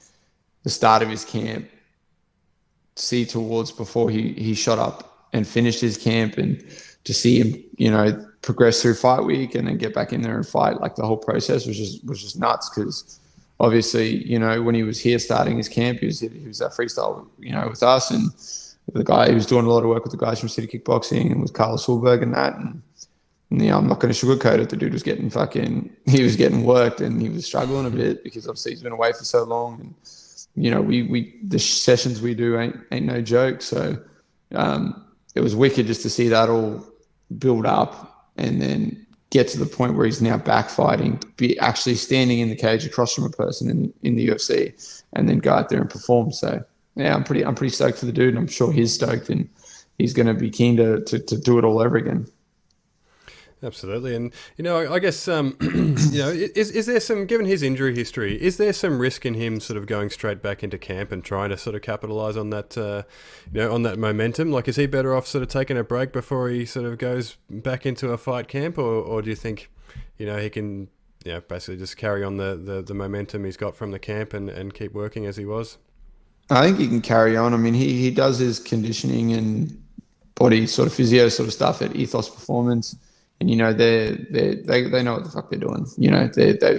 the start of his camp, see towards before he shot up and finished his camp, and to see him, you know, progress through fight week and then get back in there and fight. Like the whole process was just nuts because obviously, you know, when he was here starting his camp, he was at freestyle, you know, with us and the guy. He was doing a lot of work with the guys from City Kickboxing and with Carlos Hulberg and that. And yeah, I'm not going to sugarcoat it. The dude was getting worked and he was struggling a bit because obviously he's been away for so long. And you know, the sessions we do ain't no joke. So it was wicked just to see that all build up and then get to the point where he's now back fighting, be actually standing in the cage across from a person in the UFC, and then go out there and perform. So yeah, I'm pretty stoked for the dude, and I'm sure he's stoked, and he's going to be keen to do it all over again. Absolutely, and you know, I guess you know, is there some, given his injury history, is there some risk in him sort of going straight back into camp and trying to sort of capitalize on that, you know, on that momentum? Like, is he better off sort of taking a break before he sort of goes back into a fight camp, or do you think, you know, he can, you know, basically just carry on the momentum he's got from the camp and keep working as he was? I think he can carry on. I mean, he does his conditioning and body sort of physio sort of stuff at Ethos Performance. And you know they know what the fuck they're doing. You know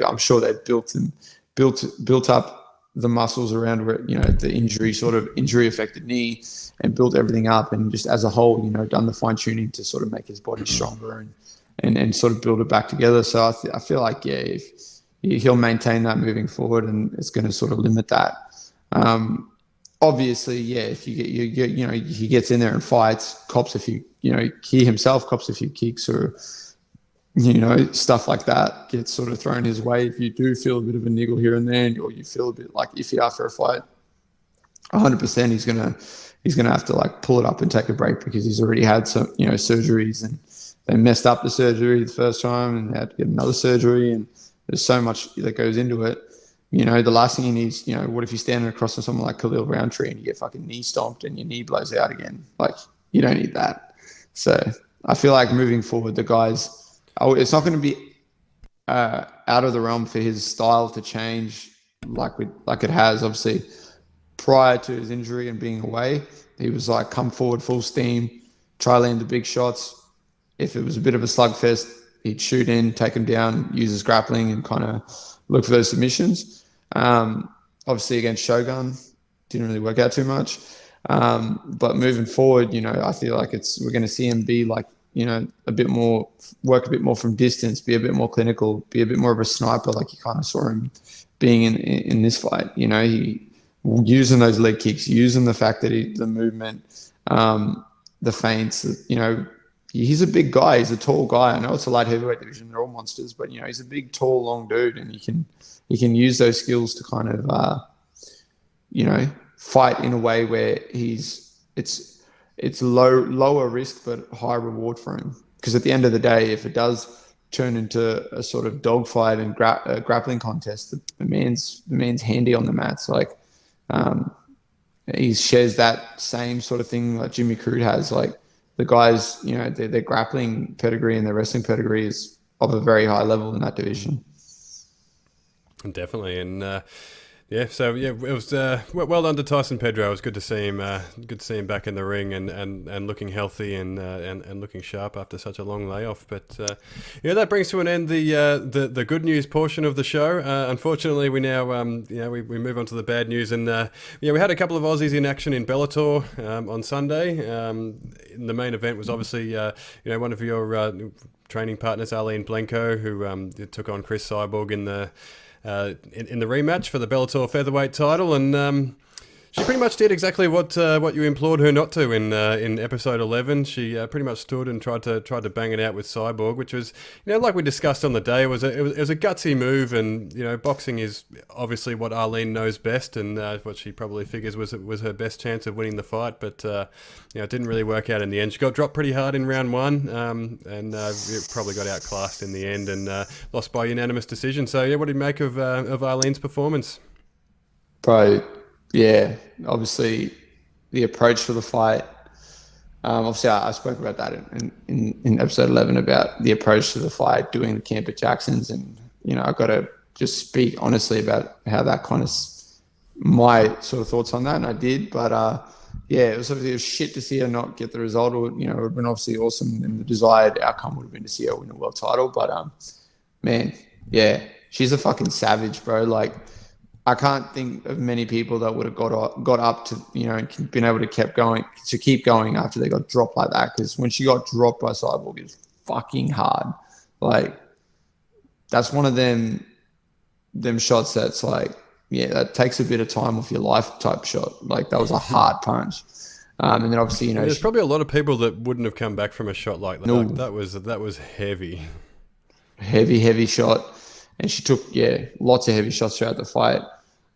I'm sure they've built up the muscles around where, you know, the injury affected knee, and built everything up, and just as a whole, you know, done the fine tuning to sort of make his body stronger and sort of build it back together. So I feel like, yeah, if he'll maintain that moving forward, and it's going to sort of limit that. Obviously, yeah, if you know, he gets in there and fights, cops a few, you know, he himself cops a few kicks or, you know, stuff like that gets sort of thrown his way. If you do feel a bit of a niggle here and there, or you feel a bit like iffy after a fight, 100% he's gonna have to like pull it up and take a break, because he's already had some, you know, surgeries, and they messed up the surgery the first time and they had to get another surgery, and there's so much that goes into it. You know, the last thing he needs, you know, what if you're standing across from someone like Khalil Roundtree and you get fucking knee stomped and your knee blows out again? Like, you don't need that. So I feel like moving forward, the guys, it's not going to be out of the realm for his style to change like it has. Obviously, prior to his injury and being away, he was like, come forward full steam, try land the big shots. If it was a bit of a slugfest, he'd shoot in, take him down, use his grappling and kind of look for those submissions. Obviously against Shogun, didn't really work out too much. But moving forward, you know, I feel like we're going to see him be like, you know, work a bit more from distance, be a bit more clinical, be a bit more of a sniper, like you kind of saw him being in this fight. You know, he using those leg kicks, using the fact that the movement, the feints, you know, he's a big guy. He's a tall guy. I know it's a light heavyweight division. They're all monsters, but, you know, he's a big, tall, long dude, and he can use those skills to kind of, you know, fight in a way where it's lower risk but high reward for him. Because at the end of the day, if it does turn into a sort of dogfight and grappling contest, the man's handy on the mats. Like, he shares that same sort of thing like Jimmy Crude has. Like, the guys, you know, their grappling pedigree and their wrestling pedigree is of a very high level in that division. Definitely, and yeah, so yeah, it was well done to Tyson Pedro. It was good to see him back in the ring and looking healthy and looking sharp after such a long layoff. But yeah, that brings to an end the good news portion of the show. Unfortunately, we now we move on to the bad news, and we had a couple of Aussies in action in Bellator on Sunday. The main event was obviously one of your training partners, Arlene Blencowe, who took on Cris Cyborg in the in the rematch for the Bellator featherweight title, and she pretty much did exactly what you implored her not to in episode 11. She pretty much stood and tried to bang it out with Cyborg, which was, like we discussed on the day, it was a gutsy move, and boxing is obviously what Arlene knows best, and what she probably figures was her best chance of winning the fight, but it didn't really work out in the end. She got dropped pretty hard in round one, and probably got outclassed in the end and lost by unanimous decision. So yeah, what did you make of Arlene's performance? Bro, yeah, obviously the approach for the fight. Obviously, I spoke about that in episode 11 about the approach to the fight, doing the camp at Jackson's, and I got to just speak honestly about how that kind of my sort of thoughts on that, and I did. But it was obviously shit to see her not get the result. Or, it would have been obviously awesome, and the desired outcome would have been to see her win a world title. But man, yeah, she's a fucking savage, bro. Like, I can't think of many people that would have got up to, and been able to keep going after they got dropped like that. Because when she got dropped by Cyborg, it was fucking hard. Like, that's one of them shots that's like, yeah, that takes a bit of time off your life type shot. Like, that was a hard punch. And then obviously, there's probably a lot of people that wouldn't have come back from a shot like that. No. Like, that was heavy. Heavy shot. And she took, lots of heavy shots throughout the fight.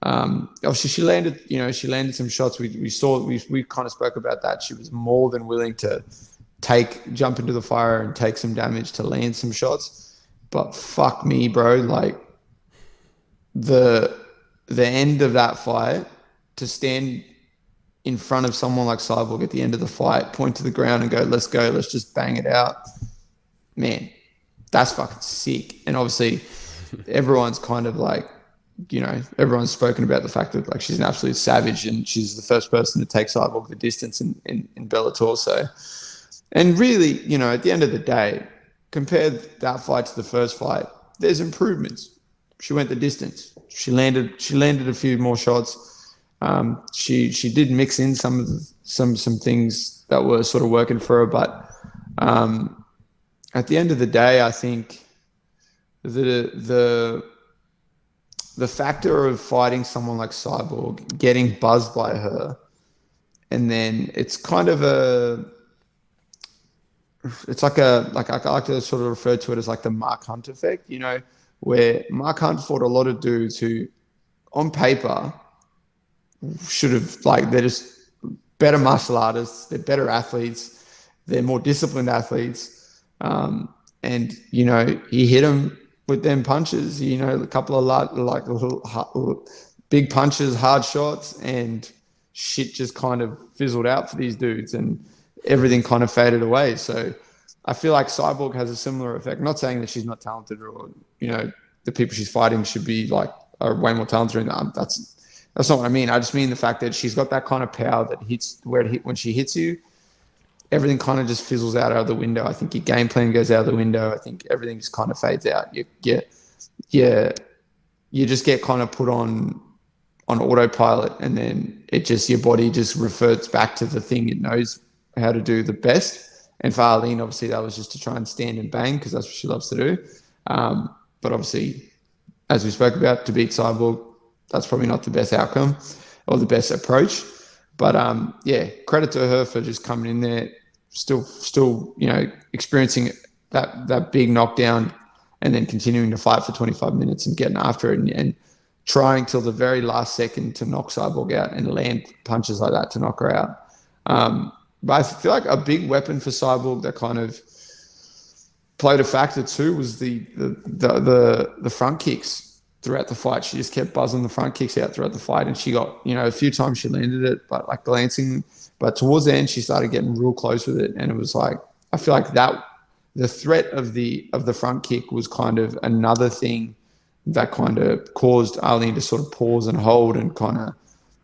Obviously, she landed some shots. We kind of spoke about that. She was more than willing to jump into the fire and take some damage to land some shots. But fuck me, bro. Like, the end of that fight, to stand in front of someone like Cyborg at the end of the fight, point to the ground and go, let's just bang it out. Man, that's fucking sick. And obviously, everyone's kind of like, everyone's spoken about the fact that, like, she's an absolute savage, and she's the first person to take Cyborg the distance in Bellator. So, and really, at the end of the day, compare that fight to the first fight, there's improvements. She went the distance. She landed a few more shots. She did mix in some things that were sort of working for her, but at the end of the day, I think the factor of fighting someone like Cyborg, getting buzzed by her, and then it's kind of I like to sort of refer to it as like the Mark Hunt effect, where Mark Hunt fought a lot of dudes who, on paper, should have, like, they're just better martial artists, they're better athletes, they're more disciplined athletes, and he hit them with them punches, a couple of little big punches, hard shots, and shit just kind of fizzled out for these dudes, and everything kind of faded away. So I feel like Cyborg has a similar effect. I'm not saying that she's not talented, or the people she's fighting should be like are way more talented. That's not what I mean. I just mean the fact that she's got that kind of power that hits when she hits you, everything kind of just fizzles out of the window. I think your game plan goes out of the window. I think everything just kind of fades out. You just get kind of put on autopilot, and then your body just reverts back to the thing it knows how to do the best. And for Arlene, obviously, that was just to try and stand and bang, because that's what she loves to do. But obviously, as we spoke about, to beat Cyborg, that's probably not the best outcome or the best approach. But credit to her for just coming in there, still experiencing that big knockdown, and then continuing to fight for 25 minutes and getting after it, and trying till the very last second to knock Cyborg out and land punches like that to knock her out. But I feel like a big weapon for Cyborg that kind of played a factor too was the front kicks throughout the fight. She just kept buzzing the front kicks out throughout the fight, and she got, a few times she landed it, but like glancing. But towards the end, she started getting real close with it, and it was like, I feel like that the threat of the front kick was kind of another thing that kind of caused Arlene to sort of pause and hold and kind of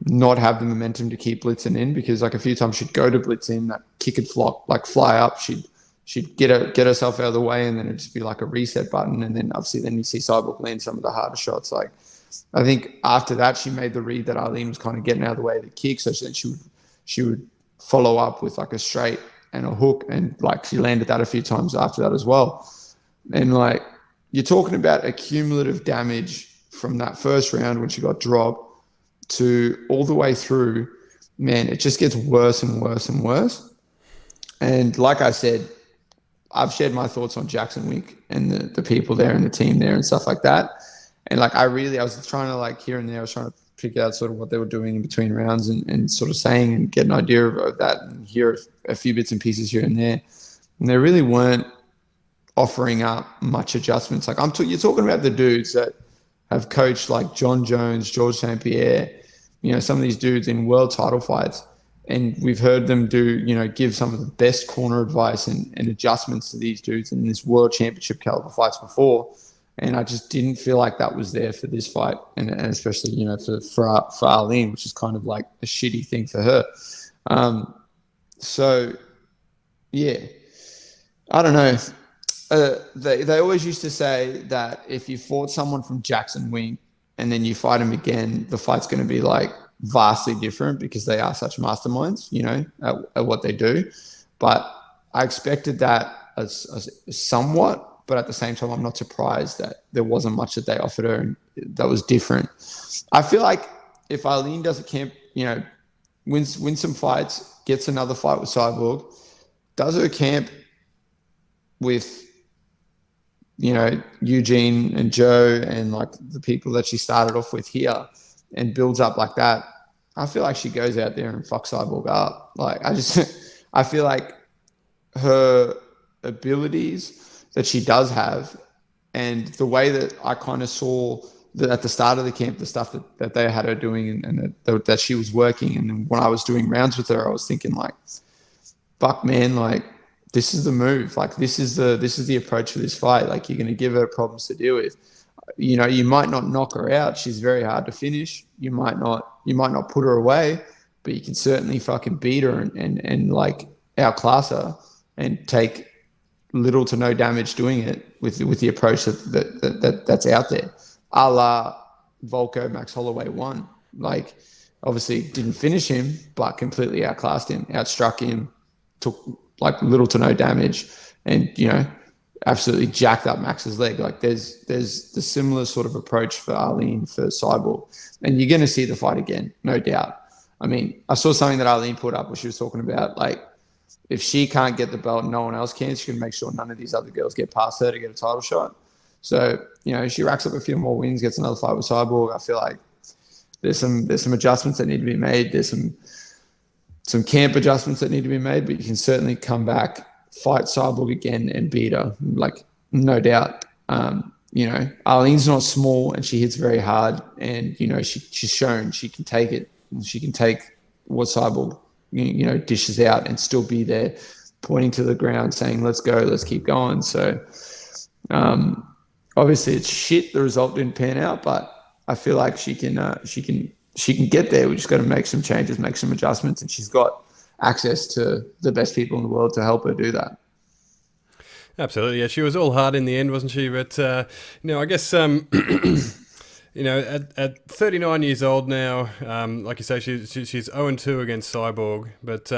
not have the momentum to keep blitzing in, because like a few times she'd go to blitz in, that kick would fly up, she'd get herself out of the way, and then it'd just be like a reset button. And then obviously then you see Cyborg land some of the harder shots. Like, I think after that she made the read that Arlene was kind of getting out of the way of the kick, so then she would follow up with like a straight and a hook, and like she landed that a few times after that as well. And like, you're talking about a cumulative damage from that first round when she got dropped to all the way through, man, it just gets worse and worse and worse. And like I said, I've shared my thoughts on Jackson Wink and the people there and the team there and stuff like that. And like, I was trying to like here and there, I was trying to pick out sort of what they were doing in between rounds and sort of saying and get an idea of that and hear a few bits and pieces here and there. And they really weren't offering up much adjustments. Like you're talking about the dudes that have coached like John Jones, George St. Pierre, some of these dudes in world title fights. And we've heard them give some of the best corner advice and adjustments to these dudes in this world championship caliber fights before. And I just didn't feel like that was there for this fight. And especially, for Arlene, which is kind of like a shitty thing for her. So, yeah, I don't know. They always used to say that if you fought someone from Jackson Wink and then you fight him again, the fight's going to be like vastly different because they are such masterminds, at what they do. But I expected that as somewhat, but at the same time, I'm not surprised that there wasn't much that they offered her and that was different. I feel like if Arlene does a camp, wins some fights, gets another fight with Cyborg, does her camp with Eugene and Joe and like the people that she started off with here and builds up like that, I feel like she goes out there and fucks Cyborg up. Like I feel like her abilities that she does have and the way that I kind of saw that at the start of the camp, the stuff that they had her doing and that she was working. And when I was doing rounds with her, I was thinking like, fuck man, like, this is the move. Like this is the approach for this fight. Like you're going to give her problems to deal with. You might not knock her out. She's very hard to finish. You might not put her away, but you can certainly fucking beat her and like outclass her and take little to no damage doing it with the approach that's out there. A la Volko Max Holloway won. Like obviously didn't finish him, but completely outclassed him, outstruck him, took like little to no damage and, absolutely jacked up Max's leg. Like there's the similar sort of approach for Arlene for Cyborg. And you're going to see the fight again, no doubt. I mean, I saw something that Arlene put up where she was talking about, like, if she can't get the belt and no one else can, she can make sure none of these other girls get past her to get a title shot. So, she racks up a few more wins, gets another fight with Cyborg. I feel like there's some adjustments that need to be made. There's some camp adjustments that need to be made, but you can certainly come back, fight Cyborg again and beat her, like no doubt. Arlene's not small and she hits very hard and, she's shown she can take it. She can take what Cyborg, dishes out and still be there pointing to the ground saying, let's go, let's keep going. So obviously it's shit. The result didn't pan out, but I feel like she can get there. We just got to make some changes, make some adjustments, and she's got access to the best people in the world to help her do that. Absolutely, yeah. She was all hard in the end, wasn't she? But I guess at 39 years old now, like you say, she's 0-2 against Cyborg. But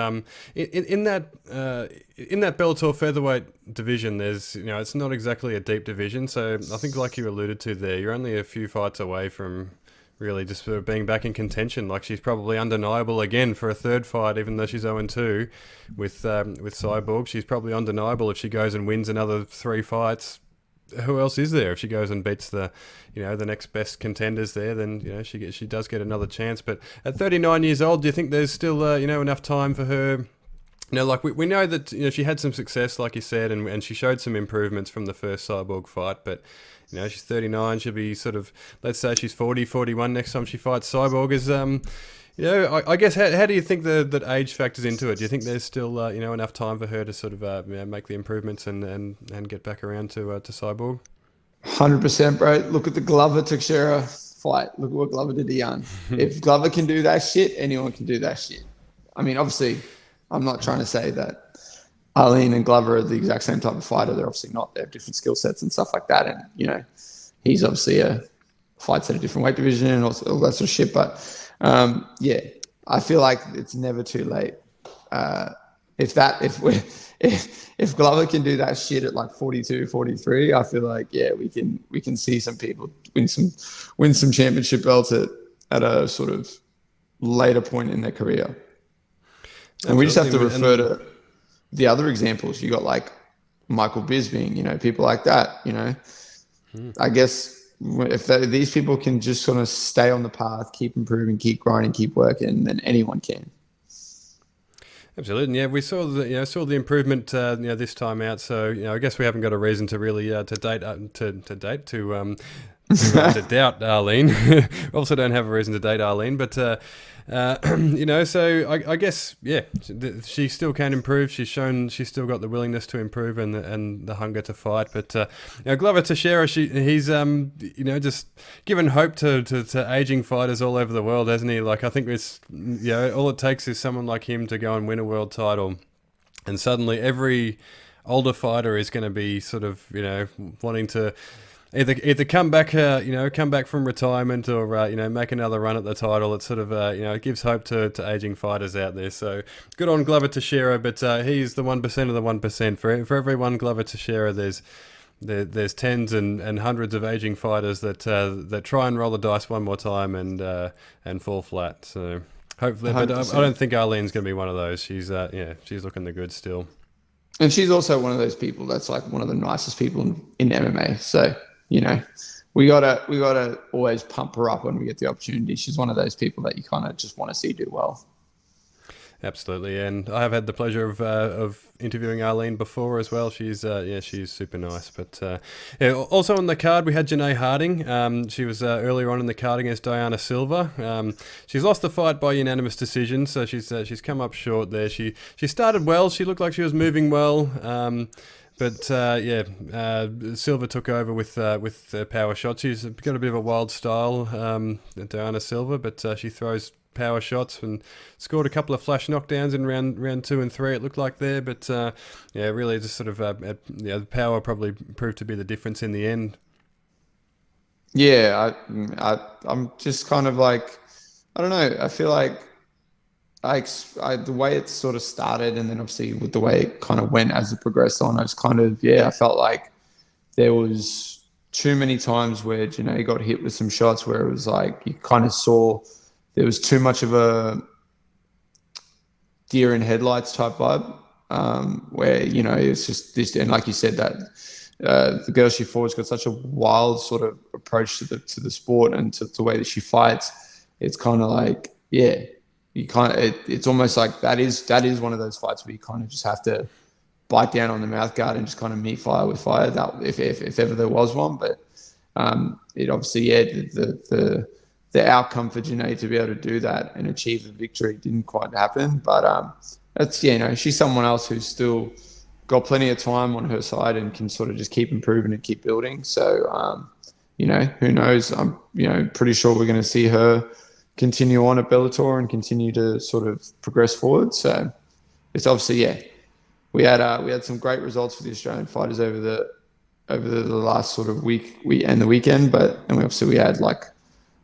in that Bellator featherweight division, there's it's not exactly a deep division. So I think, like you alluded to there, you're only a few fights away from really just sort of being back in contention. Like she's probably undeniable again for a third fight, even though she's 0-2 with Cyborg. She's probably undeniable if she goes and wins another 3 fights. Who else is there? If she goes and beats the next best contenders there, then she does get another chance. But at 39 years old, do you think there's still enough time for her? Like we know that she had some success, like you said, and she showed some improvements from the first Cyborg fight, but. She's 39. She'll be sort of, let's say she's 40, 41 next time she fights Cyborg. Is I guess how do you think that age factors into it? Do you think there's still enough time for her to sort of make the improvements and get back around to Cyborg? 100%, bro. Look at the Glover Teixeira fight. Look at what Glover did to Young. If Glover can do that shit, anyone can do that shit. I mean, obviously, I'm not trying to say that Arlene and Glover are the exact same type of fighter. They're obviously not. They have different skill sets and stuff like that. And, he's obviously fights at a different weight division and all that sort of shit. But, I feel like it's never too late. If if Glover can do that shit at like 42, 43, I feel like we can see some people win some championship belts at a sort of later point in their career. And we just have to refer to the other examples. You got like Michael Bisping, people like that. I guess if these people can just sort of stay on the path, keep improving, keep grinding, keep working, then anyone can. Absolutely, and yeah, we saw the improvement this time out. So I guess we haven't got a reason to really to doubt Arlene. Also, don't have a reason to date Arlene, but so I guess she still can improve. She's shown she's still got the willingness to improve and the hunger to fight. But Glover Teixeira, he's just given hope to aging fighters all over the world, hasn't he? Like I think it's all it takes is someone like him to go and win a world title, and suddenly every older fighter is going to be sort of wanting to either come back from retirement or make another run at the title. It sort of it gives hope to aging fighters out there. So good on Glover Teixeira, but he's the 1% of the 1%. For every one Glover Teixeira, there's tens and hundreds of aging fighters that try and roll the dice one more time and fall flat. So hopefully, 100%. But I don't think Arlene's going to be one of those. She's looking the good still. And she's also one of those people that's like one of the nicest people in MMA. So. We gotta always pump her up when we get the opportunity. She's one of those people that you kind of just want to see do well. Absolutely, and I have had the pleasure of interviewing Arlene before as well. She's super nice. But also on the card we had Janae Harding. She was earlier on in the card against Danial De Silva. She's lost the fight by unanimous decision, so she's come up short there. She started well. She looked like she was moving well. But Silva took over with power shots. She's got a bit of a wild style, Danial De Silva, but she throws power shots and scored a couple of flash knockdowns in round 2 and 3. It looked like there, but really just sort of the power probably proved to be the difference in the end. Yeah, I'm just kind of like, I don't know. I feel like the way it sort of started, and then obviously with the way it kind of went as it progressed on, I felt like there was too many times where Janay got hit with some shots where it was like you kind of saw there was too much of a deer in headlights type vibe, where it's just this, and like you said that the girl she fought has got such a wild sort of approach to the sport and to the way that she fights. It's kind of like it's almost like that is one of those fights where you kind of just have to bite down on the mouth guard and just kind of meet fire with fire. That if ever there was one, but it obviously the outcome for Janay to be able to do that and achieve the victory didn't quite happen. But that's she's someone else who's still got plenty of time on her side and can sort of just keep improving and keep building. So who knows? I'm pretty sure we're going to see her continue on at Bellator and continue to sort of progress forward. So it's obviously, we had some great results for the Australian fighters over the last sort of week and the weekend, and we had like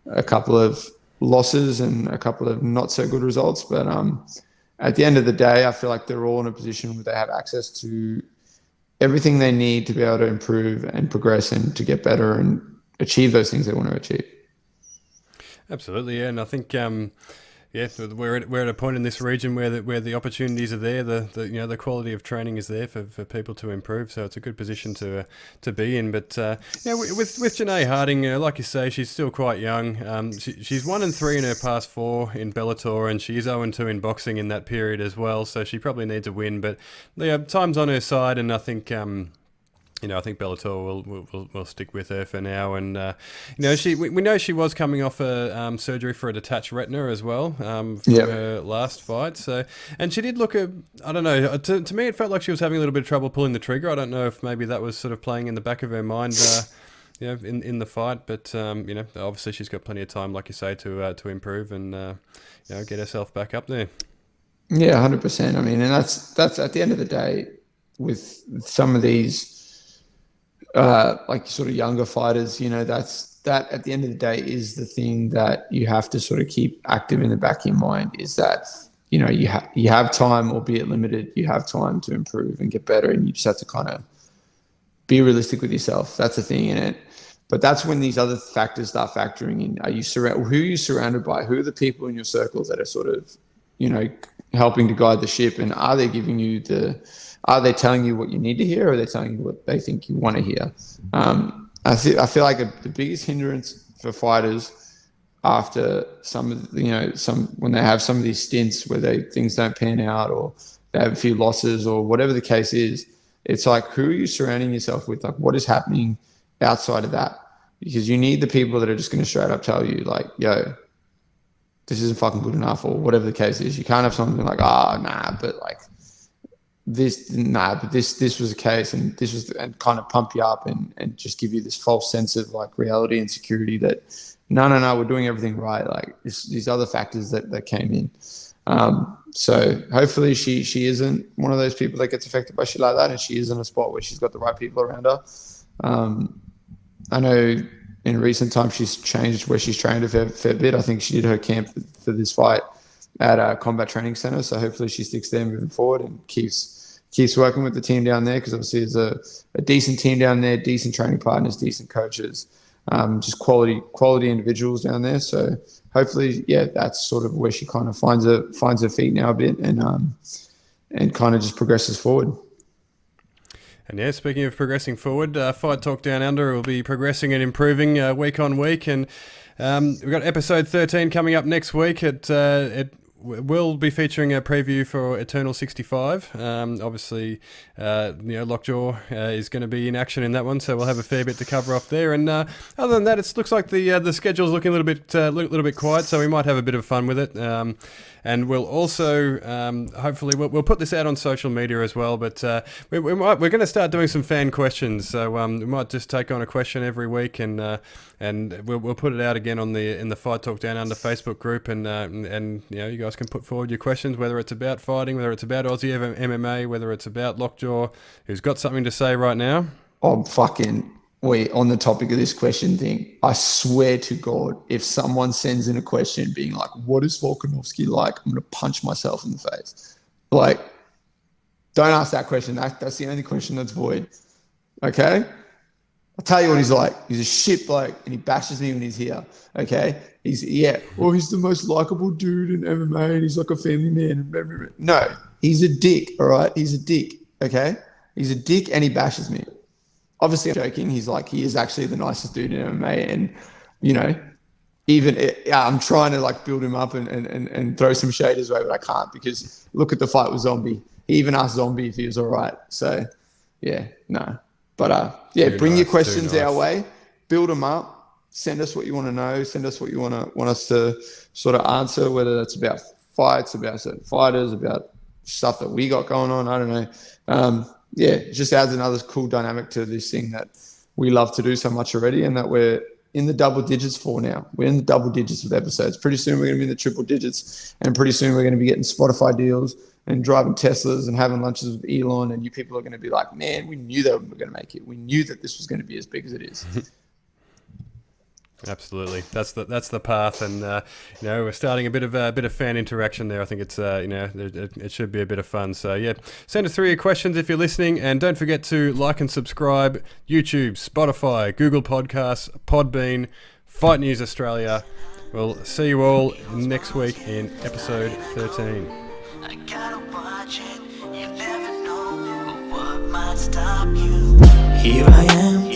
a couple of losses and a couple of not so good results. But at the end of the day, I feel like they're all in a position where they have access to everything they need to be able to improve and progress and to get better and achieve those things they want to achieve. Absolutely, yeah, and I think we're at a point in this region where the opportunities are there. The quality of training is there for people to improve. So it's a good position to be in. But with Janae Harding, like you say, she's still quite young. She's 1-3 in her past 4 in Bellator, and she's 0-2 in boxing in that period as well. So she probably needs a win. But time's on her side, and I think. I think Bellator will stick with her for now, and we know she was coming off a surgery for a detached retina as well from her last fight. So, and she did look I don't know. To me, it felt like she was having a little bit of trouble pulling the trigger. I don't know if maybe that was sort of playing in the back of her mind, in the fight. But obviously she's got plenty of time, like you say, to improve and get herself back up there. Yeah, 100%. I mean, and that's at the end of the day with some of these. Like sort of younger fighters, that at the end of the day is the thing that you have to sort of keep active in the back of your mind, is that you have time, albeit limited. You have time to improve and get better, and you just have to kind of be realistic with yourself. That's the thing in it. But that's when these other factors start factoring in. Who are you surrounded by? Who are the people in your circles that are sort of, helping to guide the ship? And are they are they telling you what you need to hear, or are they telling you what they think you want to hear? I feel like the biggest hindrance for fighters after when they have some of these stints where things don't pan out, or they have a few losses, or whatever the case is, it's like, who are you surrounding yourself with? Like, what is happening outside of that? Because you need the people that are just going to straight up tell you, like, yo, this isn't fucking good enough, or whatever the case is. You can't have something like, this was the case, and this was, and kind of pump you up and just give you this false sense of like reality and security that no, we're doing everything right. Like these other factors that came in. So hopefully she isn't one of those people that gets affected by shit like that, and she is in a spot where she's got the right people around her. I know in recent times she's changed where she's trained a fair bit. I think she did her camp for this fight at a combat training center. So hopefully she sticks there moving forward and keeps working with the team down there, because obviously there's a decent team down there, decent training partners, decent coaches, just quality individuals down there. So hopefully, that's sort of where she kind of finds her feet now a bit, and kind of just progresses forward. And speaking of progressing forward, Fight Talk Down Under will be progressing and improving week on week, and we've got episode 13 coming up next week. It will be featuring a preview for Eternal 65. Obviously, Lockjaw is going to be in action in that one, so we'll have a fair bit to cover off there. And other than that, it looks like the schedule's looking a little bit quiet, so we might have a bit of fun with it. And we'll also hopefully we'll put this out on social media as well. But we're going to start doing some fan questions, so we might just take on a question every week, and we'll put it out again in the Fight Talk Down Under Facebook group, and you guys can put forward your questions, whether it's about fighting, whether it's about Aussie MMA, whether it's about Lockjaw, who's got something to say right now. On the topic of this question thing, I swear to God, if someone sends in a question being like, what is Volkanovski like? I'm going to punch myself in the face. Like, don't ask that question. That's the only question that's void. Okay? I'll tell you what he's like. He's a shit bloke, and he bashes me when he's here. Okay? He's the most likable dude in MMA, and he's like a family man. No, he's a dick, all right? He's a dick, okay? He's a dick, and he bashes me. Obviously, I'm joking. He is actually the nicest dude in MMA, and I'm trying to like build him up and throw some shade his way, but I can't, because look at the fight with Zombie. He even asked Zombie if he was all right. So, no. But bring your questions our way, build them up, send us what you want to know, send us what you want us to sort of answer, whether that's about fights, about certain fighters, about stuff that we got going on. I don't know. It just adds another cool dynamic to this thing that we love to do so much already, and that we're in the double digits for now. We're in the double digits with episodes. Pretty soon we're going to be in the triple digits, and pretty soon we're going to be getting Spotify deals and driving Teslas and having lunches with Elon, and you people are going to be like, man, we knew that we were going to make it. We knew that this was going to be as big as it is. Absolutely, that's the path, and we're starting a bit of fan interaction there. I think it's it should be a bit of fun. So send us through your questions if you're listening, and don't forget to like and subscribe. YouTube, Spotify, Google Podcasts, Podbean, Fight News Australia. We'll see you all next week in episode 13. I gotta watch it. You never know what might stop you. Here I am.